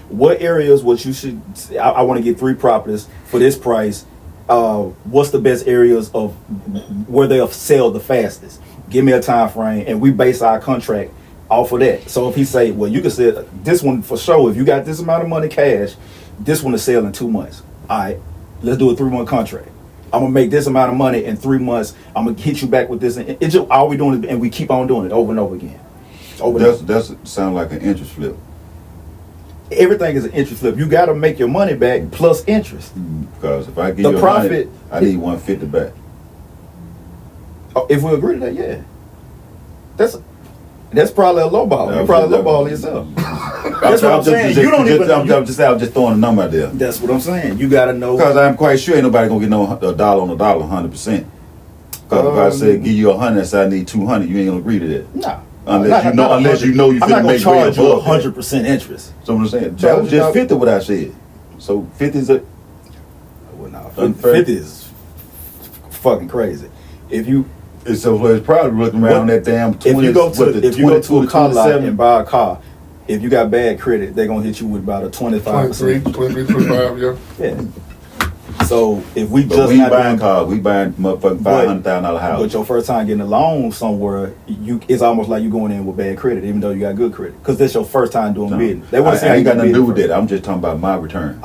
what areas what you should. I want to get 3 properties for this price. What's the best areas of where they'll sell the fastest? Give me a time frame, and we base our contract off of that. So if he say, well, you can sell this one for sure. If you got this amount of money cash, this one is sell in 2 months. All right, let's do a 3-month contract. I'm gonna make this amount of money in 3 months. I'm gonna hit you back with this. And it's just all we doing, and we keep on doing it over and over again. That's sound like an interest flip. Everything is an interest flip. You got to make your money back plus interest. Because if I give The you profit, 100, I need 150 back. If we agree to that, yeah. That's probably a low ball. You probably low ball yourself. That's what I'm saying. You don't even. I'm just throwing a number out there. That's what I'm saying. You got to know. Because I'm quite sure ain't nobody gonna get no $1 on $1, 100%. Because if I say give you 100, I say I need 200, you ain't gonna agree to that. Nah. Unless you know you I'm not finna gonna make way charge you above 100% interest. So what I'm saying, that was just 50 what I said. So 50 is a. Well, nah, 50 is fucking crazy. If you. So it's probably looking around that damn 20. If you go to a car lot 27. and buy a car, if you got bad credit, they're gonna hit you with about a 25%. 23, 25, yeah. Yeah. So if we But just we not buying doing, cars, we buying motherfucking $500,000 house. but your first time getting a loan somewhere, it's almost like you going in with bad credit, even though you got good credit, because that's your first time doing business. They want to say I ain't got nothing to do with that. I'm just talking about my return.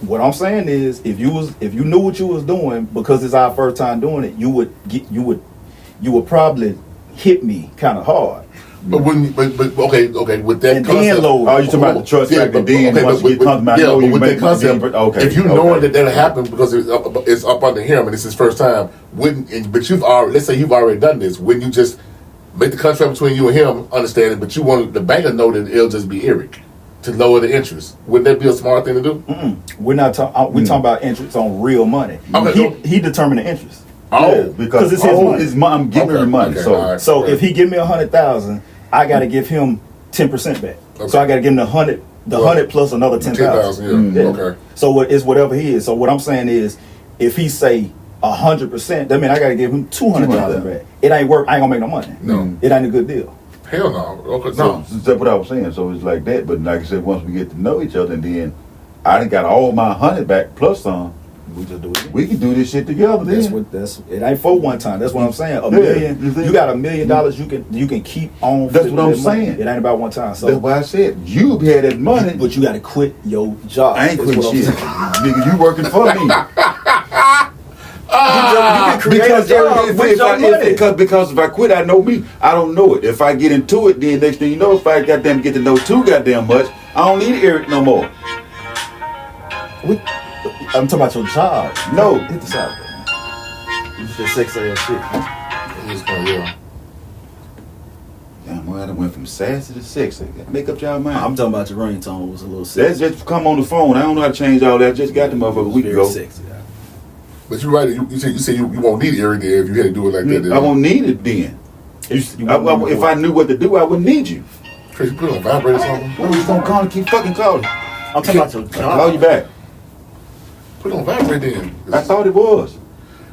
What I'm saying is, if you knew what you was doing, because it's our first time doing it, you would probably hit me kind of hard. But okay, with that And concept, then low. Oh, you talking about the trust factor? Then once you get comfortable, I know you with make that concept, okay. if you knowing that that'll happen because it's up under him and it's his first time, but you've already, let's say you've already done this, wouldn't you just make the contract between you and him, understand it, but you want the bank to know that it'll just be Eric to lower the interest? Wouldn't that be a smart thing to do? We're not talking. We're talking about interest on real money. Okay, He determined the interest. Yeah, because it's his money. I'm giving her money. Okay, So all right. So if he give me 100,000, I got to give him 10% back. Okay. So I got to give him the 100 plus another 10,000. Yeah. Okay. So it's whatever he is. So what I'm saying is, if he say 100%, that means I got to give him $200 back. It ain't work. I ain't gonna make no money. No. It ain't a good deal. Hell no. Okay, no, that's what I was saying. So it's like that. But like I said, once we get to know each other, and then I done got all my 100 back plus some. We just do it. We can do this shit together. It ain't for one time. That's what I'm saying. $1 million. You got $1 million. You can keep on. That's what I'm saying. It ain't about one time. So that's why I said you had that money, but you got to quit your job. I ain't quitting shit, nigga. You working for me. Because if I quit, I know me. I don't know it. If I get into it, then next thing you know, if I goddamn get to know too goddamn much, I don't need Eric no more. I'm talking about your job. No. Hit the side, man. It's just sex ass shit. yeah. Damn, well, I done went from sassy to sexy. Make up your mind. I'm talking about your ringtone was a little sexy. Let's just come on the phone. I don't know how to change all that. Just got the motherfucker a week ago. Sexy, yeah. But you're right. You said you won't need Eric there if you had to do it like that. I won't need it then. If I knew what to do, I wouldn't need you. Chris, you put it on vibrate or something? Well, you gonna call and keep fucking calling. I'm talking about your job. I'll call you back. Put it on vibrate then. I thought it was.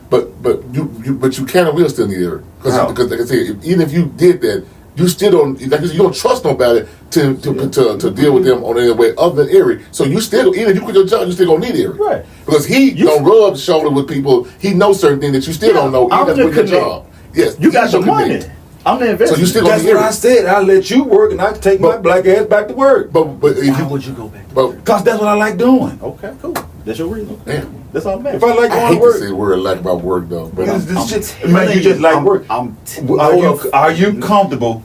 But you can and will still need Eric because like I said, even if you did that, you still don't you don't trust nobody to deal with them on any way other than Eric. So you still, even if you quit your job, you still gonna need Eric, right? Because he don't rub shoulders with people. He knows certain things that you still don't know. Even if you quit your job, yes, you got the money. I'm the investor. So you still That's gonna what I said. I'll let you work and I take my black ass back to work. But if why would you go back? But because that's what I like doing. Okay, cool. That's your reason. Damn. That's all that matters. If I like I going hate to work, to say word like about work though, but man, you just like work. Are you I'm comfortable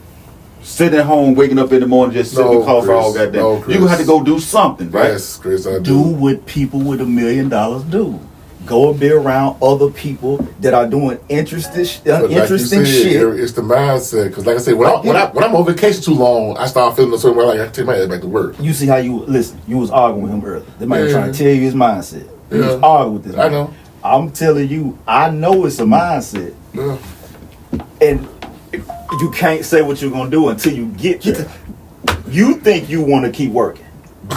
sitting at home, waking up in the morning, just sipping coffee all goddamn? No, Chris. You have to go do something, right? yes, Chris, I do do. what people with $1 million do. Go and be around other people that are doing interesting But like you said, shit. it's the mindset. Because like I said, when I'm on vacation too long, I start feeling a certain way. Like I have to take my ass back to work. You see how you listen. You was arguing with him earlier. They might be Yeah. trying to tell you his mindset. You was Yeah. arguing with this. I man. know. I'm telling you, I know it's a mindset, Yeah. and you can't say what you're gonna do until you get there. You think you want to keep working.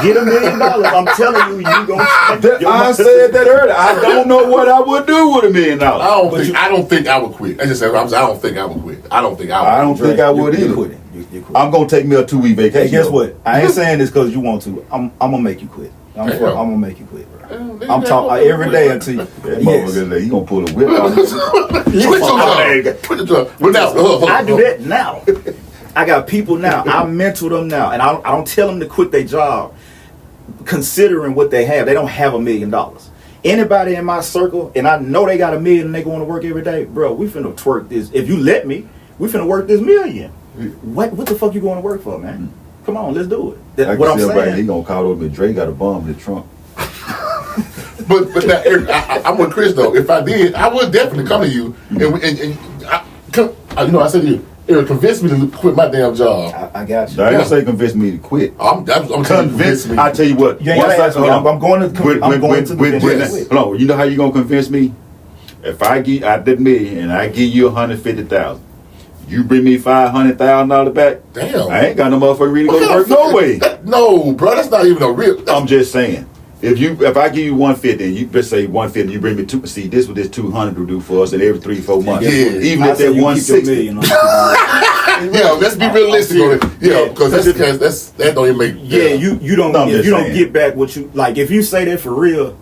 Get $1 million. I'm telling you, you gonna. I said that earlier. I don't know what I would do with $1 million. I don't think I would quit. I just said I don't think I would quit. I don't think I would. I don't think I would either. You're quitting. You're quitting. I'm gonna take me a 2-week vacation. Hey, guess what? I ain't saying this because you want to. I'm gonna make you quit. I'm gonna make you quit, bro. I'm talking every day until you. That Yes. motherfucker, he gonna pull a whip out. Quit your job. Quit your job. But now, I do that now. I got people now. I mentor them now, and I don't tell them to quit their job, considering what they have. They don't have $1 million. Anybody in my circle, and I know they got $1 million and they going to work every day, bro. We finna twerk this. If you let me, we finna work this $1 million. What the fuck you going to work for, man? Come on, let's do it. That's what I'm saying. He gonna call over. Dre got a bomb in the trunk. but now, Eric, I'm with Chris though. If I did, I would definitely come to you and I said to you, Eric, convince me to quit my damn job. I got you. I ain't gonna say convince me to quit. I'm Convince me. I tell you what. You ain't gotta ask me. I'm going to the Hold on. You know how you gonna convince me? If I give out that $1 million and I give you $150,000, you bring me $500,000 back. Damn. I ain't got no motherfucker ready to go to work no way. No, bro, that's not even a real. I'm just saying. If I give you 150 and you let's say 150 and you bring me two, see this what this 200 will do for us in every 3-4 months. Yeah. Even if they're 160. Yeah, let's be realistic on it. Yeah, because that don't even make. Yeah, you don't. No, if you don't saying. get back what you like, if you say that for real,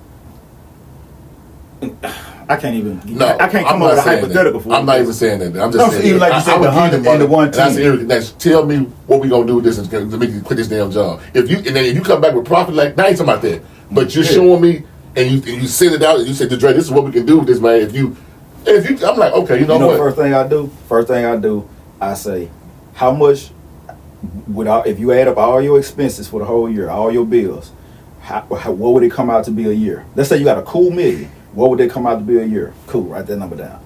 I can't even. No, I can't come up with a hypothetical for. I'm not even saying that. I'm just saying. Even like you said, the 100 and the 110. And I said, Eric, now tell me what we gonna do with this to make you quit this damn job. If you come back with profit, like now ain't talking about that. But you're showing me and you send it out and you say to Dre, this is what we can do with this, man. If you, I'm like, okay, you know what? First thing I do, I say, how much if you add up all your expenses for the whole year, all your bills, what would it come out to be a year? Let's say you got a cool $1 million. What would it come out to be a year? Cool, write that number down.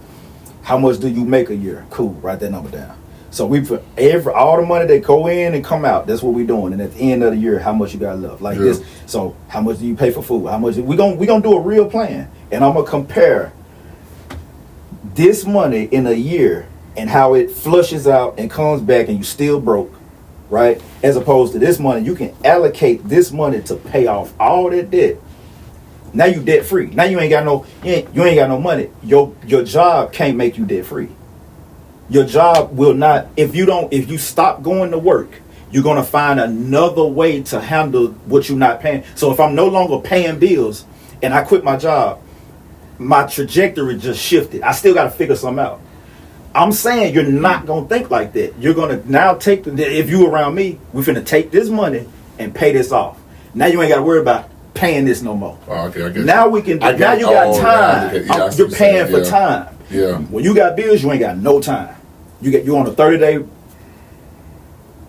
How much do you make a year? Cool, write that number down. So we put all the money that go in and come out. That's what we're doing. And at the end of the year, how much you got left? Like this. So how much do you pay for food? How much we gonna do a real plan? And I'm gonna compare this money in a year and how it flushes out and comes back, and you still broke, right? As opposed to this money, you can allocate this money to pay off all that debt. Now you debt free. Now you ain't got no money. Your job can't make you debt free. Your job will not, if you stop going to work, you're gonna find another way to handle what you're not paying. So if I'm no longer paying bills and I quit my job, my trajectory just shifted. I still gotta figure something out. I'm saying you're not gonna think like that. You're gonna now if you around me, we're finna take this money and pay this off. Now you ain't gotta worry about paying this no more. Oh, okay, I get now we can. Now you got time. You're paying for time. Yeah. When you got bills, you ain't got no time. You're on a 30-day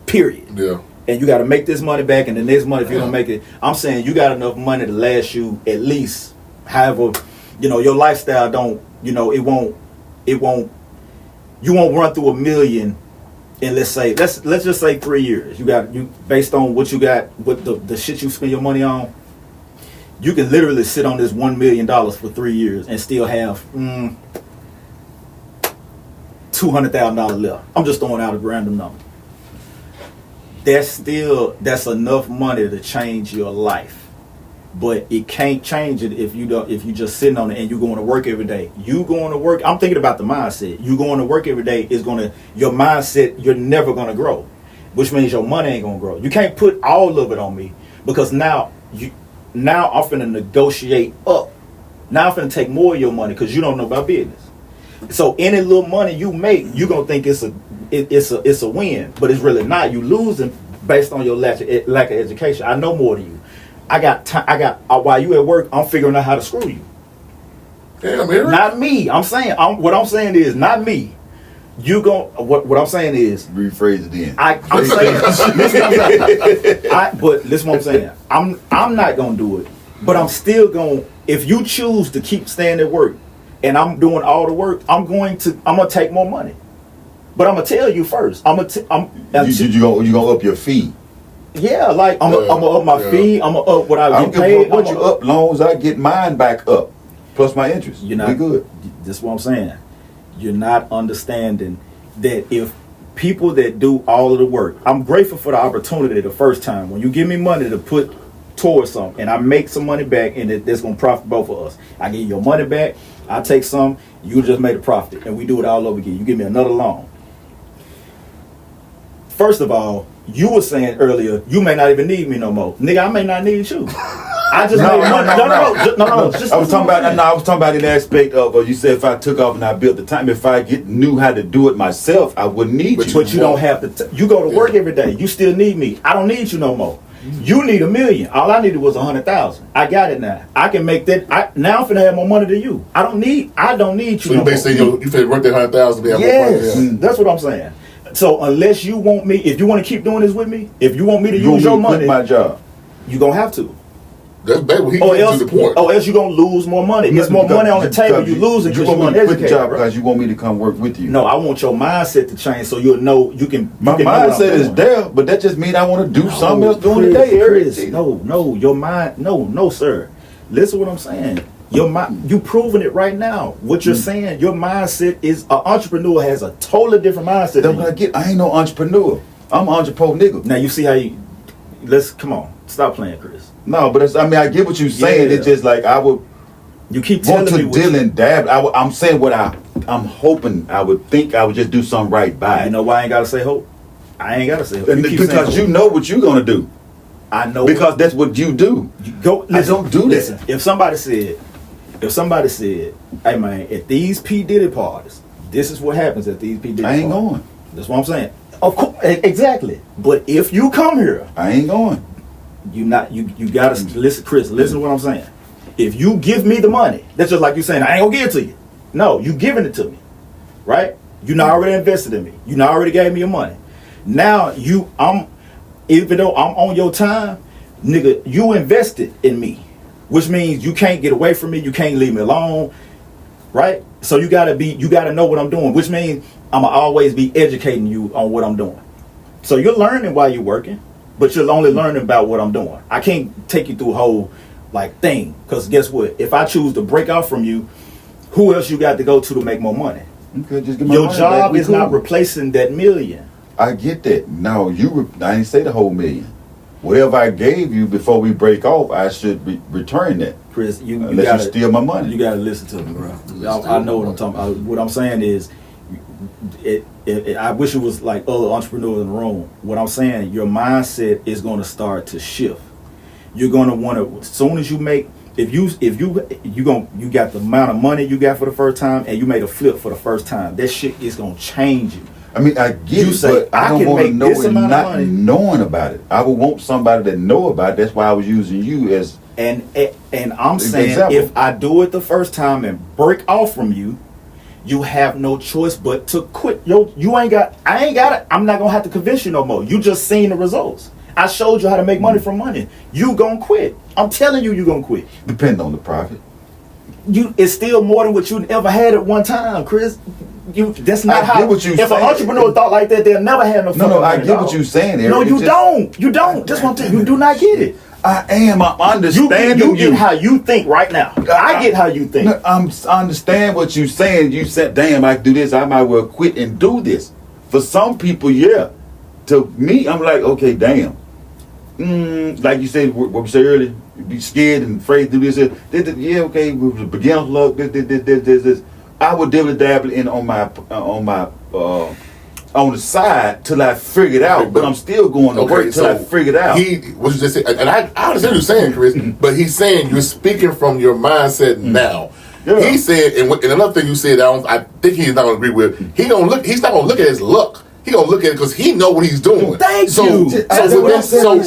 period. Yeah. And you got to make this money back, and the next month if you don't make it, I'm saying you got enough money to last you at least. However, your lifestyle don't. You won't. You won't run through $1 million in let's just say 3 years. You based on what you got, what the shit you spend your money on. You can literally sit on this $1 million for 3 years and still have $200,000 left. I'm just throwing out a random number. That's enough money to change your life, but it can't change it if you just sitting on it and you going to work every day. You going to work. I'm thinking about the mindset. You going to work every day is your mindset. You're never gonna grow, which means your money ain't gonna grow. You can't put all of it on me because now I'm finna negotiate up. Now I'm finna take more of your money because you don't know about business. So any little money you make, you gonna think it's a win, but it's really not. You losing based on your lack of education. I know more than you. I got time. While you at work, I'm figuring out how to screw you. Damn, Eric. Not me. I'm saying. What I'm saying is not me. You gon' what I'm saying is Rephrase it then. I'm saying. But listen what I'm saying. I'm not gonna do it, but I'm still gonna. If you choose to keep staying at work, and I'm doing all the work, I'm gonna take more money. But I'm gonna tell you first. You gonna up your fee? Yeah, like I'm gonna up my fee. I'm gonna up what I get paid. What you up, long as I get mine back up, plus my interest. We good. This is what I'm saying. You're not understanding that if people that do all of the work, I'm grateful for the opportunity the first time when you give me money to put towards something, and I make some money back, and that's gonna profit both of us. I give you your money back. I take some. You just made a profit, and we do it all over again. You give me another loan. First of all, you were saying earlier, you may not even need me no more. Nigga, I may not need you. I just made money. No. I was talking about in the aspect of you said if I took off and I built the time, if I knew how to do it myself, I wouldn't need you. But you don't have to. You go to work every day. You still need me. I don't need you no more. You need $1 million. All I needed was 100,000. I got it now. I can make that. Now I'm finna have more money than you. I don't need you. So you basically you finna work that 100,000 to have yes, more money. That's what I'm saying. So unless you want me, if you want to keep doing this with me, if you want me to use your money, my job, you gonna have to. That's bad. He gets to the point. Or else you're gonna lose more money. There's more money on the table. You're losing because you want to quit the job because you want me to come work with you. No, I want your mindset to change so you'll know you can. My mindset is there, but that just means I want to do something else during the day. Chris, no, your mind, no, sir. Listen to what I'm saying. Your mind, you proving it right now. What you're saying, your mindset is an entrepreneur has a totally different mindset. That's what I get. I ain't no entrepreneur. I'm an entrepreneur nigga. Now you see how you. Come on, stop playing, Chris. No, but I get what you're saying. Yeah. It's just like I would. You keep telling me want to deal and dab. I'm saying what I'm hoping. I would think I would just do something right by. I know why I ain't gotta say hope. I ain't gotta say hope. Because you know what you're gonna do. I know because that's what you do. Listen, I don't do listen, that. If somebody said, "Hey man, at these P Diddy parties, this is what happens at these P Diddy parties," I ain't going. That's what I'm saying. Of course, exactly. But if you come here, I ain't going. You gotta listen, Chris. Listen to what I'm saying. If you give me the money, that's just like you saying I ain't gonna give it to you. No, you giving it to me, right? You not already invested in me. You not already gave me your money. Now even though I'm on your time, nigga, you invested in me, which means you can't get away from me. You can't leave me alone, right? So you gotta know what I'm doing, which means I'ma always be educating you on what I'm doing. So you're learning while you're working. But you're only learning about what I'm doing. I can't take you through a whole thing. Because guess what? If I choose to break off from you, who else you got to go to make more money? Okay, just give my Your money job back. is not replacing that $1 million. I get that. No, I didn't say the whole $1 million. Whatever I gave you before we break off, I should return that. Chris, unless you steal my money. You got to listen to me, bro. I know what I'm talking about. What I'm saying is, I wish it was like other entrepreneurs in the room. What I'm saying, your mindset is going to start to shift. You're going to want to, as soon as you make, if you got the amount of money you got for the first time, and you made a flip for the first time, that shit is going to change you. I mean, I get it, but I don't want to know it not knowing about it. I would want somebody that know about it. That's why I was using you as and I'm saying if I do it the first time and break off from you, you have no choice but to quit. I ain't got it. I'm not gonna have to convince you no more. You just seen the results. I showed you how to make money from money. You gonna quit. I'm telling you gonna quit. Depend on the profit. It's still more than what you ever had at one time, Chris. That's not how. If an entrepreneur thought like that, they'll never have no fun. No, I get what you're saying, Eric. No, you don't. You don't. That's what I'm telling you. You do not get it. I am. I'm understanding you. Get how you think right now. I get how you think. I understand what you're saying. You said, damn, I can do this. I might well quit and do this. For some people, yeah. To me, I'm like, okay, damn. Like you said, what we said earlier, be scared and afraid to do this. Yeah, okay, with the beginner's luck, this. I would dabble in on the side till I figure it out, but I'm still going to work till I figure it out. What you just said, and I understand what you're saying, Chris, but he's saying you're speaking from your mindset now. Yeah. He said, and another thing you said, I think he's not going to agree with. He's not going to look at his luck. he gonna look at it because he know what he's doing. Thank so, you. So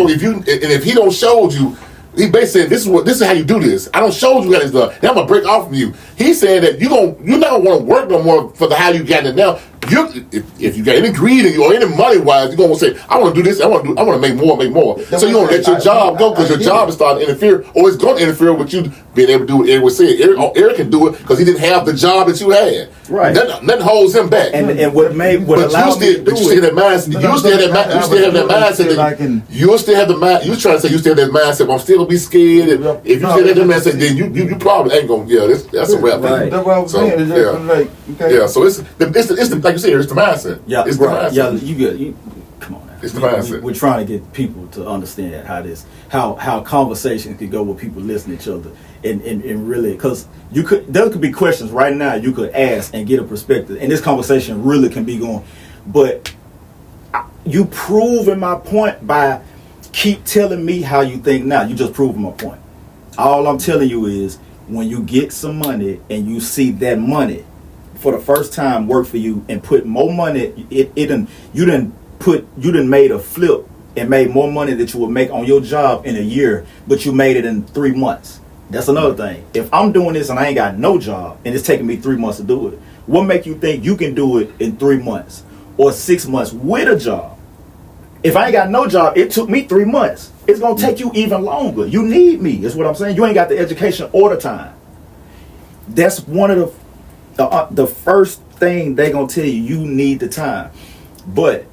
if he don't show you, he basically saying this is how you do this. I don't show you how it's done. Now I'm gonna break off from you. He said that you're not gonna want to work no more for the how you got it now. If you got any greed in you or any money wise, you're gonna say, I want to do this. I want to make more. So you're gonna let your job go because your job is starting to interfere, or it's gonna interfere with you being able to do what Eric was saying. Eric can do it because he didn't have the job that you had. Right. Nothing holds him back. And what allowed me to do it. You still have that mindset. You still have that. You still have the mind. You trying to say you still have that mindset. But I'm still gonna be scared. And if you still have that mindset, then you probably ain't gonna. Yeah, that's a rap. Right. That's what I was saying. Yeah. So it's the like you said, it's the mindset. Yeah, it's the mindset. Yeah, you come on now. It's the mindset. We're trying to get people to understand how conversations could go with people listening to each other, and really, because there could be questions right now you could ask and get a perspective, and this conversation really can be going. But you proving my point by keep telling me how you think now. You just proving my point. All I'm telling you is when you get some money and you see that money for the first time work for you and put more money, you done made a flip and made more money that you would make on your job in a year, but you made it in 3 months. That's another thing. If I'm doing this and I ain't got no job and it's taking me 3 months to do it, what make you think you can do it in 3 months or 6 months with a job? If I ain't got no job, it took me 3 months. It's gonna take you even longer. You need me, is what I'm saying. You ain't got the education or the time. That's one of the first thing they gonna tell you need the time. But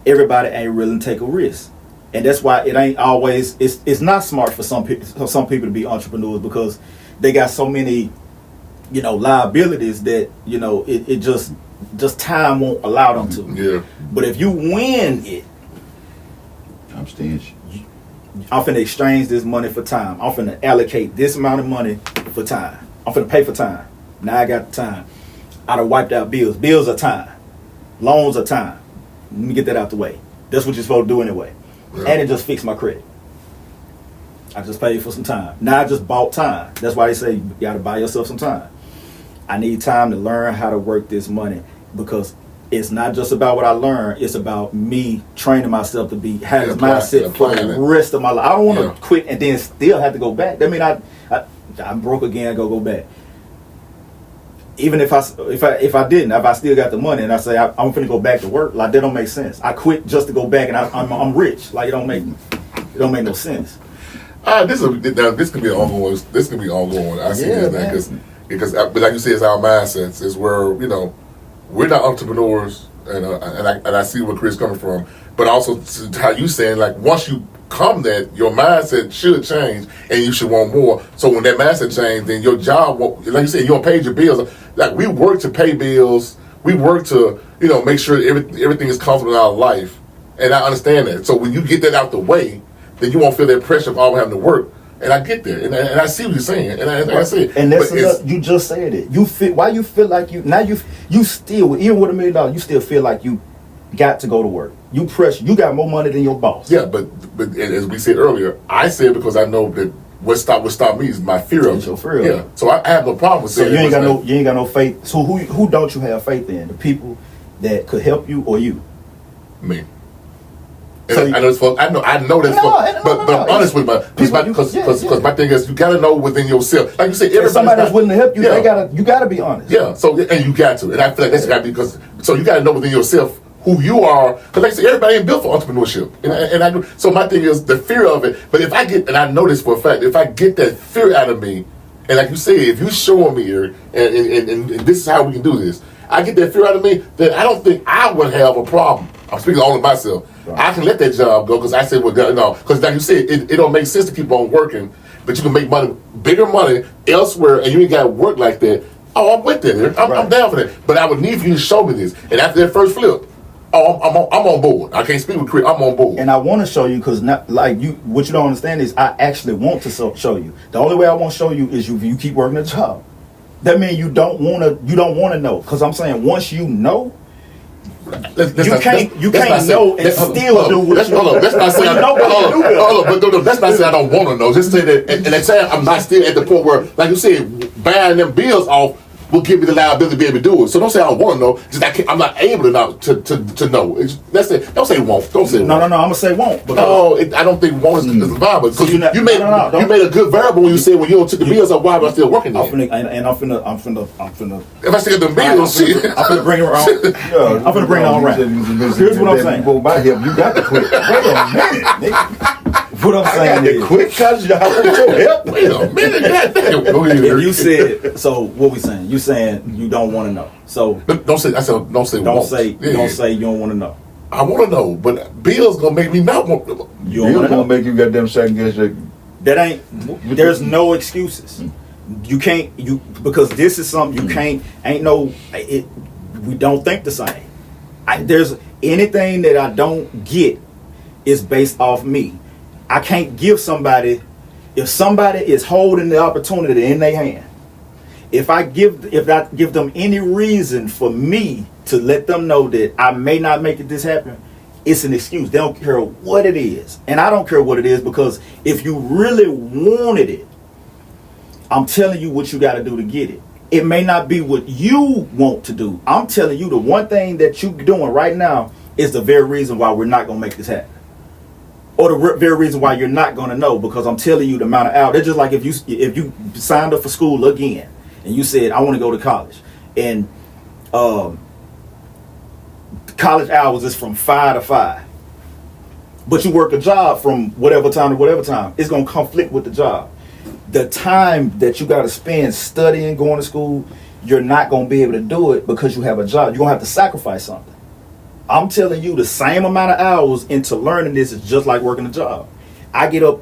everybody ain't willing to take a risk, and that's why it ain't always. It's not smart for some people to be entrepreneurs because they got so many, liabilities that it just time won't allow them to. Yeah. But if you win it, I'm staying. I'm finna exchange this money for time. I'm finna allocate this amount of money for time. I'm finna pay for time. Now I got the time. I done wiped out bills. Bills are time. Loans are time. Let me get that out the way. That's what you're supposed to do anyway. Yeah. And it just fixed my credit. I just paid for some time. Now I just bought time. That's why they say you gotta buy yourself some time. I need time to learn how to work this money because it's not just about what I learned. It's about me training myself to have this mindset for the rest of my life. I don't want to quit and then still have to go back. That mean I'm broke again. I go back. Even if I didn't, if I still got the money and I say I'm finna go back to work, like that don't make sense. I quit just to go back and I'm rich. Like it don't make no sense. This could be ongoing. This could be ongoing. I see this thing because but like you said, it's our mindsets. Is where we're not entrepreneurs, and I see where Chris coming from. But also how you saying like once you come that your mindset should change and you should want more. So when that mindset change, then your job won't, like you said, you don't pay your bills. Like we work to pay bills. We work to make sure everything is comfortable in our life. And I understand that. So when you get that out the way, then you won't feel that pressure of always having to work. And I get there, and I see what you're saying, and I see it. And that's you just said it. Why you feel like you still, even with $1 million, you still feel like you got to go to work. You got more money than your boss. Yeah, but as we said earlier, I said because I know that what stop me is my fear of it. Your fear. Yeah, so I have no problem with saying. So you ain't got no faith. So who don't you have faith in? The people that could help you or you? Me. So I know that's but I'm honest with because my thing is you gotta know within yourself. Like you said, everybody somebody that's willing to help you. You gotta be honest. Yeah. So and you got to, and I feel like that's got to be because so you gotta know within yourself who you are. Because like I said, everybody ain't built for entrepreneurship, and I so my thing is the fear of it. But if I get, and I know this for a fact, if I get that fear out of me, and like you said, if you showing me here, and this is how we can do this, I get that fear out of me, then I don't think I would have a problem. I'm speaking only myself. Right. I can let that job go because I said, well, no, because like you said, it don't make sense to keep on working, but you can make bigger money elsewhere, and you ain't got to work like that. Oh, I'm with that. I'm down for that. But I would need for you to show me this. And after that first flip, I'm on board. I can't speak with Chris. I'm on board. And I want to show you because not like you. What you don't understand is I actually want to show you. The only way I won't show you is you keep working a job. That means you don't want to know. Because I'm saying once you know. You can't know and still do what you know. That's not saying that's not saying I don't want to know. Just say that, and at that time I'm not still at the point where, like you said, buying them bills off. will give me the liability to be able to do it. So don't say I don't want to know. Just I'm not able to know. That's it. Don't say won't. Don't say no. won't. I'm gonna say won't. No, I don't think won't is viable. Because you made a good variable when you said when you don't took the bills up. Why am I still working there? I'm finna. If I still get the bills, shit. I'm finna bring it around. I'm finna bring it on around. Here's what I'm saying. Well, my help, you got to quit. Wait a minute, nigga. What I'm saying is, quit because you want your help. Wait a minute, goddamn. Go ahead. if you said so, what we saying? You saying you don't want to know. So don't say. I said don't say. Don't say you don't want to know. I want to know, but bills gonna make me not want to know. You don't want to gonna know. make you goddamn second guess your. That ain't. There's no excuses. You can't. Because this is something you can't. Ain't no. We don't think the same. There's anything that I don't get is based off me. I can't give somebody. If somebody is holding the opportunity in their hand, if I give them any reason for me to let them know that I may not make this happen, it's an excuse. They don't care what it is, and I don't care what it is, because if you really wanted it, I'm telling you what you got to do to get it. It may not be what you want to do. I'm telling you the one thing that you're doing right now is the very reason why we're not gonna make this happen. Or the very reason why you're not going to know, because I'm telling you the amount of hours. It's just like if you signed up for school again and you said, I want to go to college. And college hours is from 5 to 5. But you work a job from whatever time to whatever time. It's going to conflict with the job. The time that you got to spend studying, going to school, you're not going to be able to do it because you have a job. You're going to have to sacrifice something. I'm telling you, the same amount of hours into learning this is just like working a job. I get up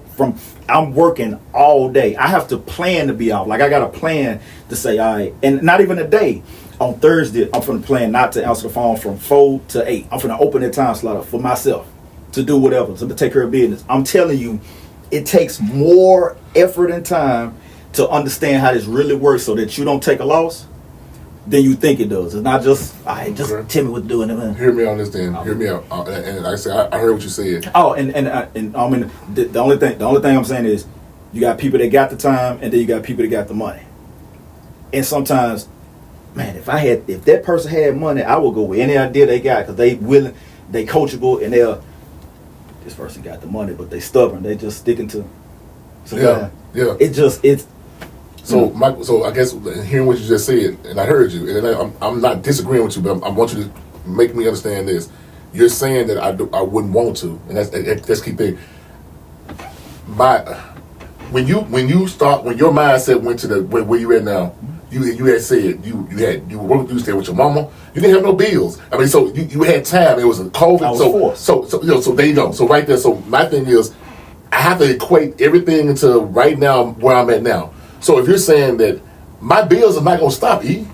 I'm working all day. I have to plan to be out. Like, I got a plan to say, all right, and not even a day. On Thursday, I'm going to plan not to answer the phone from 4 to 8. I'm going to open that time slot up for myself to do whatever, to take care of business. I'm telling you, it takes more effort and time to understand how this really works so that you don't take a loss than you think it does. It's not just, tell me what to do. Hear me on this then. Hear me out. And like I said, I heard what you said. Oh, and I mean, the only thing I'm saying is, you got people that got the time, and then you got people that got the money. And sometimes, man, if that person had money, I would go with any idea they got, because they willing, they coachable, and this person got the money, but they stubborn. They just sticking to. So yeah. So I guess hearing what you just said, and I heard you, and I'm not disagreeing with you, but I want you to make me understand this. You're saying that I wouldn't want to, and that's key thing. When your mindset went to where you at now, you had said you were working, you stayed with your mama, you didn't have no bills. I mean, so you had time. It was a COVID. I was forced. So there you go. So right there. So my thing is, I have to equate everything into right now where I'm at now. So if you're saying that my bills are not going to stop, you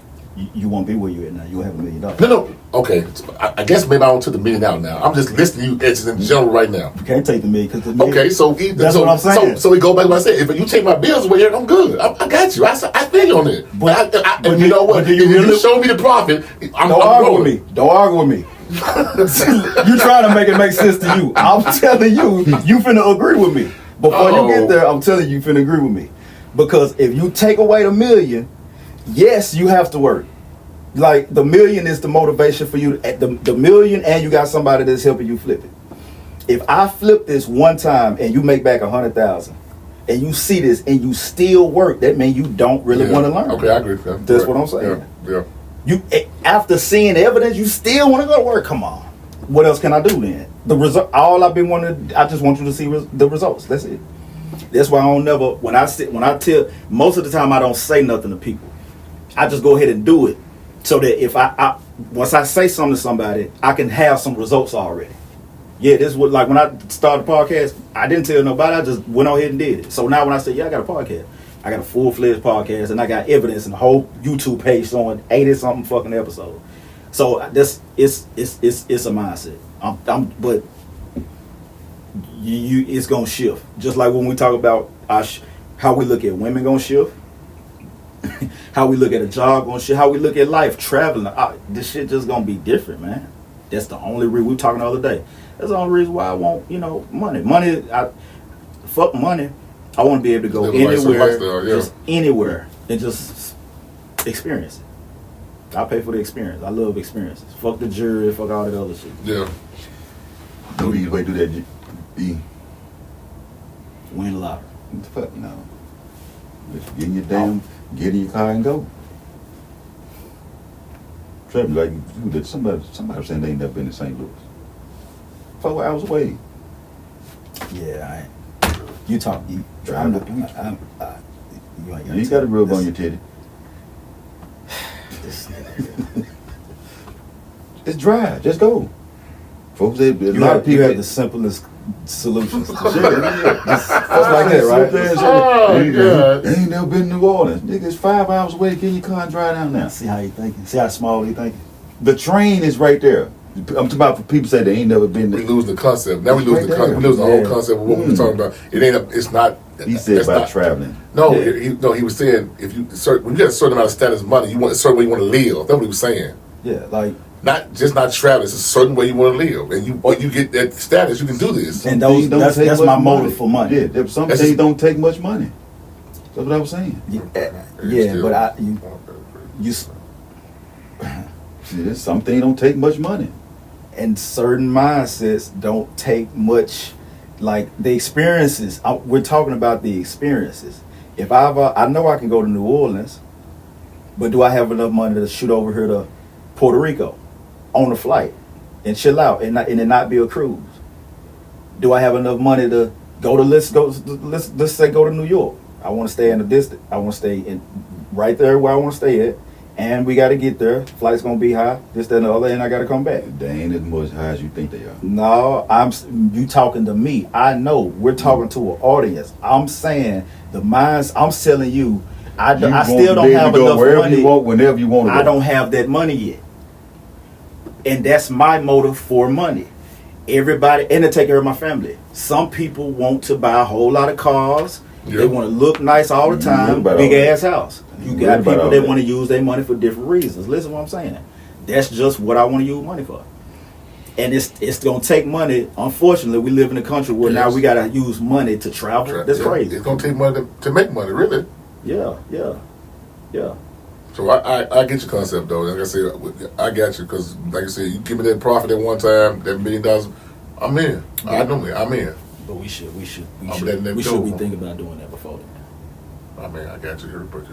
won't be where you're at now. You'll have $1 million. No. Okay. I guess maybe I don't take the $1 million out now. I'm just listening to you as in general right now. You can't take the $1 million. Okay, so what I'm saying. So we go back to what I said. If you take my bills away here, I'm good. I got you. I feel you on it. But you know what? If you show me the profit, I'm argue with me. Don't argue with me. You trying to make it make sense to you. I'm telling you finna agree with me. Before you get there, I'm telling you finna agree with me. Because if you take away the $1 million, yes, you have to work. Like, the $1 million is the motivation for you. The $1 million, and you got somebody that's helping you flip it. If I flip this one time and you make back 100,000, and you see this and you still work, that means you don't really want to learn. Okay, I agree with that. That's what I'm saying. Yeah. You, after seeing evidence, you still want to go to work. Come on. What else can I do then? The result. All I've been wanting. I just want you to see the results. That's it. That's why I don't never. When I tell, most of the time I don't say nothing to people. I just go ahead and do it, so that if I once I say something to somebody, I can have some results already. Yeah, this was like when I started the podcast. I didn't tell nobody. I just went on ahead and did it. So now when I say, yeah, I got a podcast, I got a full-fledged podcast, and I got evidence and a whole YouTube page showing 80-something fucking episodes. So this it's a mindset. But it's gonna shift. Just like when we talk about how we look at women gonna shift, how we look at a job gonna shift, how we look at life, traveling. This shit just gonna be different, man. That's the only reason we were talking the other day. That's the only reason why I want, money. Fuck money. I want to be able to go anywhere, just anywhere, and just experience it. I pay for the experience. I love experiences. Fuck the jury. Fuck all that other shit. Yeah. No easy way to do that. Be Win the lottery. fuck no. Just get in your get in your car and go. Travel like dude, somebody was saying they ain't never been to St. Louis. 4 hours away. Yeah, you talk. You You got a rub on your titty. It's dry. Just go. Folks, a lot of people have the simplest solutions. To Just like that, right? Oh, God. Ain't never been to New Orleans. Nigga, it's 5 hours away. Get in your car and drive down there. See how you thinking. See how small you thinking. The train is right there. I'm talking about for people say they ain't never been We there. lose the concept. Now we It's lose right the concept. there. We lose the whole Yeah. concept of what we were talking about. It ain't. It's not. He said it's about not, traveling. No, Yeah. he was saying if you when you get a certain amount of status money, you want a certain way you want to live. That's what he was saying. Yeah, like. Not traveling. It's a certain way you want to live, and when you get that status, you can do this. And Things don't that's take my much motive for money. Yeah, some That's things just- don't take much money. That's what I was saying. Yeah, but you See, some things don't take much money. and certain mindsets don't take much, like the experiences. We're talking about the experiences. If I know I can go to New Orleans, but do I have enough money to shoot over here to Puerto Rico on a flight and chill out and it not be a cruise? Do I have enough money to go to let's say go to New York? I want to stay in the distance. I want to stay in right there where I want to stay at. And we got to get there. Flight's gonna be high. This, that, and the other, and I got to come back. They ain't as much high as you think they are. No, you talking to me. I know we're talking to an audience. I'm saying the minds. I'm telling you, I still don't have enough wherever money. you want, whenever you want to go. I don't have that money yet, and that's my motive for money. Everybody, and to take care of my family. Some people want to buy a whole lot of cars. Yeah. They want to look nice all the time. about Big all that. ass house. You Worry got about people all that that. want to use their money for different reasons. Listen to what I'm saying. That's just what I want to use money for. And it's gonna take money. Unfortunately, we live in a country where now Yes. we gotta use money to travel. That's Yeah, crazy. It's gonna take money to make money, really. Yeah. So I get your concept though. Like I said, I got you because, like I said, you give me that profit at one time, that $1 million, I'm in. I know me, I'm in. But we should be go. thinking about doing that before then. I mean, I got you here, but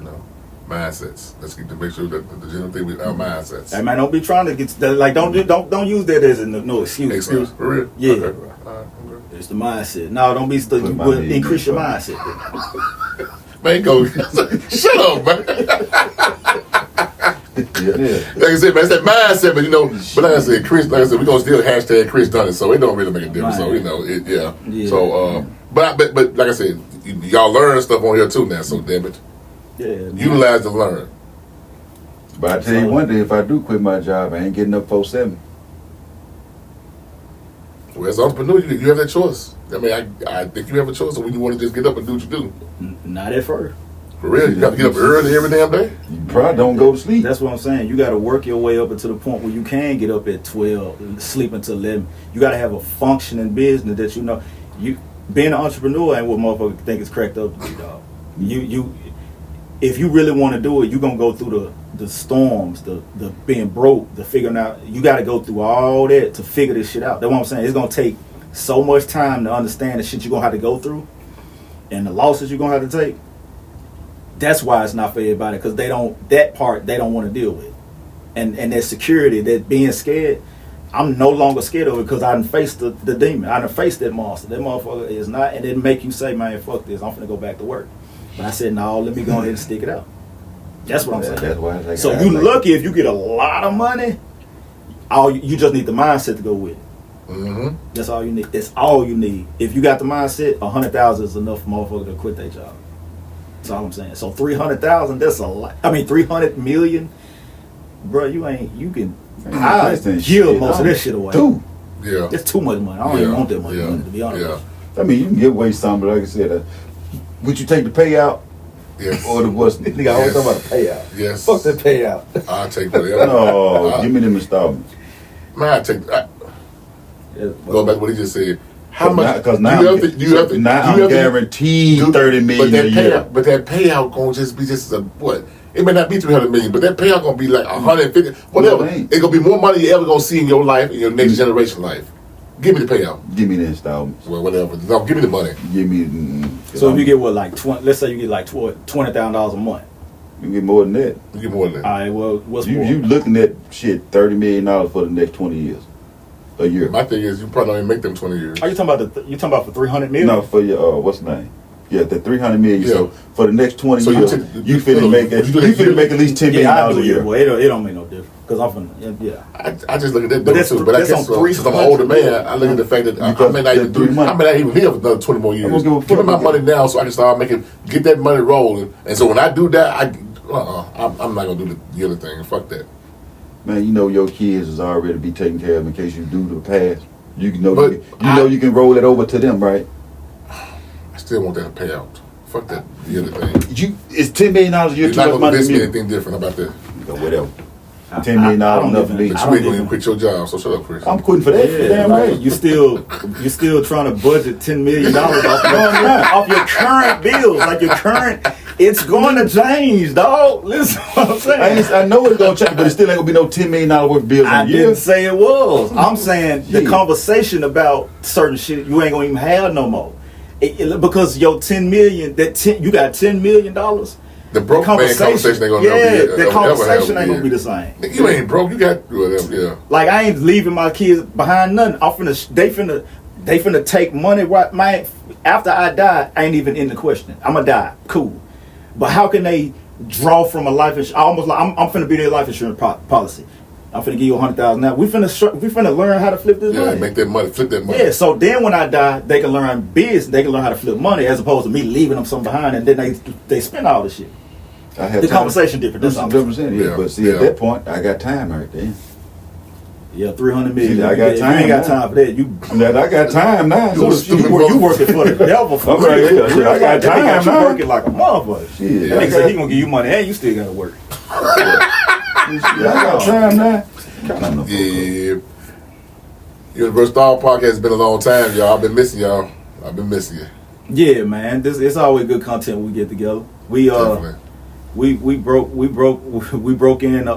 mindsets. Let's make sure that the general thing with our mindsets. Hey man, don't be trying to get like don't use that as no excuse. Excuse, bro. for real? Yeah, Okay. bro. All right, okay. It's the mindset. No, don't be stuck. Put my Well, head increase in your the mindset. Man, go. Shut up, man. Yeah. Like I said, man, it's that mindset, but like I said, Chris, we're gonna still hashtag Chris done it, so it don't really make a difference. So Yeah. So, but like I said, y'all learn stuff on here too now. So damn it, Yeah, man. utilize to learn. But I tell you one day, if I do quit my job, I ain't getting up 4-7. Well, as an entrepreneur, you have that choice. I mean, I think you have a choice of when you want to just get up and do what you do. Not at first. For real, you got to get up early every damn day. You probably don't go to sleep. That's what I'm saying. You got to work your way up until the point where you can get up at 12, and sleep until 11. You got to have a functioning business that you being an entrepreneur ain't what motherfuckers think is cracked up to be, dog. If you really want to do it, you're gonna go through the storms, the being broke, the figuring out. You got to go through all that to figure this shit out. That's what I'm saying. It's gonna take so much time to understand the shit you're gonna have to go through, and the losses you're gonna have to take. That's why it's not for everybody, because they don't want to deal with, and that security, that being scared. I'm no longer scared of it because I done faced the demon. I done faced that monster. That motherfucker is not, and it make you say, man, fuck this. I'm finna go back to work. But I said, no, let me go ahead and stick it out. That's what I'm saying. That's why I like So you lucky if you get a lot of money. You just need the mindset to go with it. Mm-hmm. That's all you need. That's all you need. If you got the mindset, 100,000 is enough for motherfucker to quit their job. That's all I'm saying. So 300,000, that's a lot. I mean, 300 million, bro. You can. I give most of this shit away. Yeah. It's too much money. I don't even want that much money, to be honest. Yeah. I mean, you can give away some, but like I said, would you take the payout Yes. or the what's? Nigga, I always talk about the payout. Yes. Fuck the payout. I'll take whatever. No, give me them installments. Man, go back to what he just said. How much? Because now I'm guaranteed 30 million a year. But that payout gonna just be what? It may not be 300 million, but that payout gonna be like 150, whatever. No, it's gonna be more money you ever gonna see in your life, in your next generation life. Give me the payout. Give me the installments. Well, whatever. No, give me the money. Give me. So if you get what, like 20? Let's say you get like $20,000 a month. You get more than that. You get more than that. All right. Well, what's more? You looking at shit $30 million for the next 20 years, a year. My thing is, you probably don't even make them 20 years. Are you talking about you talking about for 300 million? No, for your what's the name? Yeah, the 300 million. Yeah. So for the next 20 So years, you finna make at least $10 million a year. Well, it don't make no difference because I'm finna. Yeah. I just look at that But that's too. But I guess since I'm an older man, I look at the fact that I may not even live another 20 more years. Give me my money now so I can start get that money rolling. And so when I do that, I'm not gonna do the other thing. Fuck that. Man, you know your kids is already be taken care of in case you do the past. You know you can roll it over to them, right? I still want that payout. Fuck that the other thing. It's $10 million a year. You're not gonna convince me anything different about that. Whatever. $10 million enough for me. But you ain't gonna even quit your job, so shut up, Chris. I'm quitting for that. Damn right. You still trying to budget $10 million off your current bills, like your current. It's going to change, dog. Listen, what I'm saying. I know it's gonna change, but it still ain't gonna be no $10 million worth of bills. I didn't say it was. I'm saying the conversation about certain shit you ain't gonna even have no more, because your 10 million, you got $10 million. The broke man conversation ain't gonna be. The conversation ain't gonna be the same. You ain't broke. You got whatever. Yeah. Like I ain't leaving my kids behind nothing. They finna take money. Right, man. After I die, I ain't even in the question. I'm gonna die. Cool. But how can they draw from a life insurance? Almost like I'm finna be their life insurance policy. I'm finna give you $100,000 now. We finna learn how to flip this money. Yeah, make that money, flip that money. Yeah, so then when I die, they can learn business. They can learn how to flip money, as opposed to me leaving them some behind, and then they spend all this shit. The conversation different. That's all. Yeah, but see, at that point, I got time right there. Yeah, 300 million. See, I got time. You ain't got time for that. I got time now. You working for the devil for real. I got time now. You working like a motherfucker. Shit. That nigga said he gonna give you money and you still gotta work. I got time now. Yeah. Universal Star Podcast has been a long time, y'all. I've been missing y'all. I've been missing you. Yeah, man. It's always good content when we get together. Definitely. We broke in.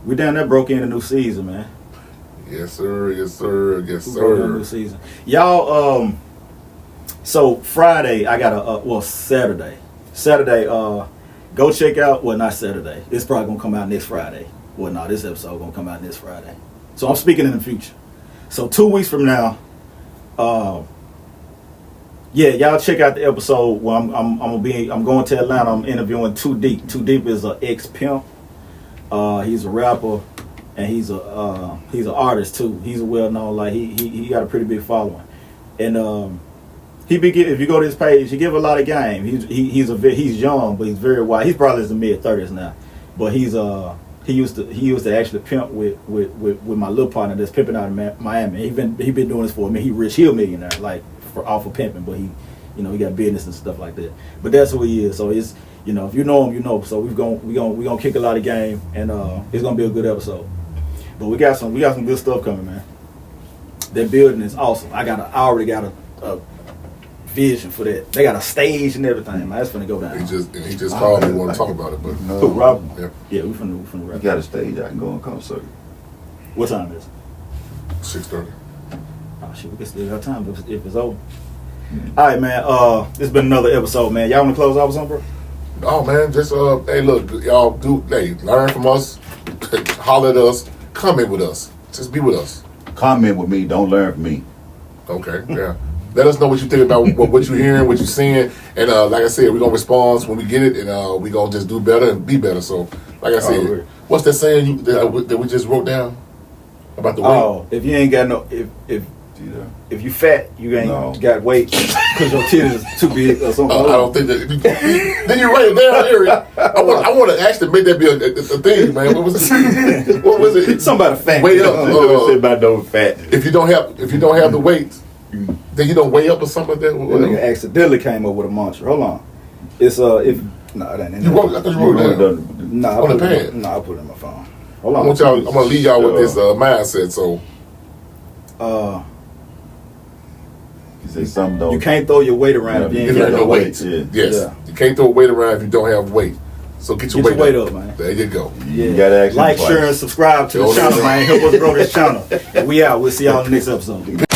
We down there broke in a new season, man. Yes, sir. Yes, sir. Yes, we broke in a new season. Y'all. So Friday, I got Saturday. Saturday. Go check out. Well, not Saturday. It's probably gonna come out next Friday. Well, no, this episode gonna come out next Friday. So I'm speaking in the future. So 2 weeks from now. Yeah, y'all check out the episode where I'm going to Atlanta. I'm interviewing Too Deep. Too Deep is an ex-pimp. He's a rapper and he's an artist too. He's a well-known, like he got a pretty big following. And if you go to his page, he give a lot of game. He's young, but he's very wide. He's probably in the mid-30s now. But he used to actually pimp with my little partner that's pimping out in Miami. He been doing this for me. He rich, he a millionaire, like off of pimping, but he got business and stuff like that. But that's who he is. So it's, if you know him, you know. So we gonna kick a lot of game, and it's gonna be a good episode. But we got some good stuff coming, man. That building is awesome. I already got a vision for that. They got a stage and everything. Man, that's finna go down. He just called me, want to talk about it, but who, Rob? Yeah, we finna wrap. You got a stage. I can go on concert. What time is it? 6:30. Oh shit, we can still have time if it's over. All right, man. It's been another episode, man. Y'all want to close out with something, bro? Oh man, just hey, look, y'all learn from us, holler at us, comment with us, just be with us. Comment with me, don't learn from me. Okay, yeah. Let us know what you think about what you're hearing, what you're seeing, and like I said, we're gonna respond when we get it, and we're gonna just do better and be better. So, like I said, what's that saying that we just wrote down about the weight? Oh, if you ain't got no, if you fat, you ain't got weight because your titties is too big or something. I don't think that. Then you write it down, Eric. I want to actually make that be a thing, man. What was it? Somebody fat. Weigh up. Say about no fat. If you don't have the weight, then you don't weigh up or something like that. That nigga accidentally came up with a mantra. Hold on. It's that ain't. You wrote. I thought you wrote it down. Nah, on the pad. Nah, I put it in my phone. Hold on. I'm gonna leave y'all with this mindset. So. Say some don't. You can't throw your weight around if you ain't If you got got no no weight. weight. Yeah. Yes. Yeah. You can't throw weight around if you don't have weight. So get your, Weight up, man. There you go. You gotta ask Like, twice. share, and subscribe to the channel, man. Help us grow this channel. We out. We'll see y'all in the next episode.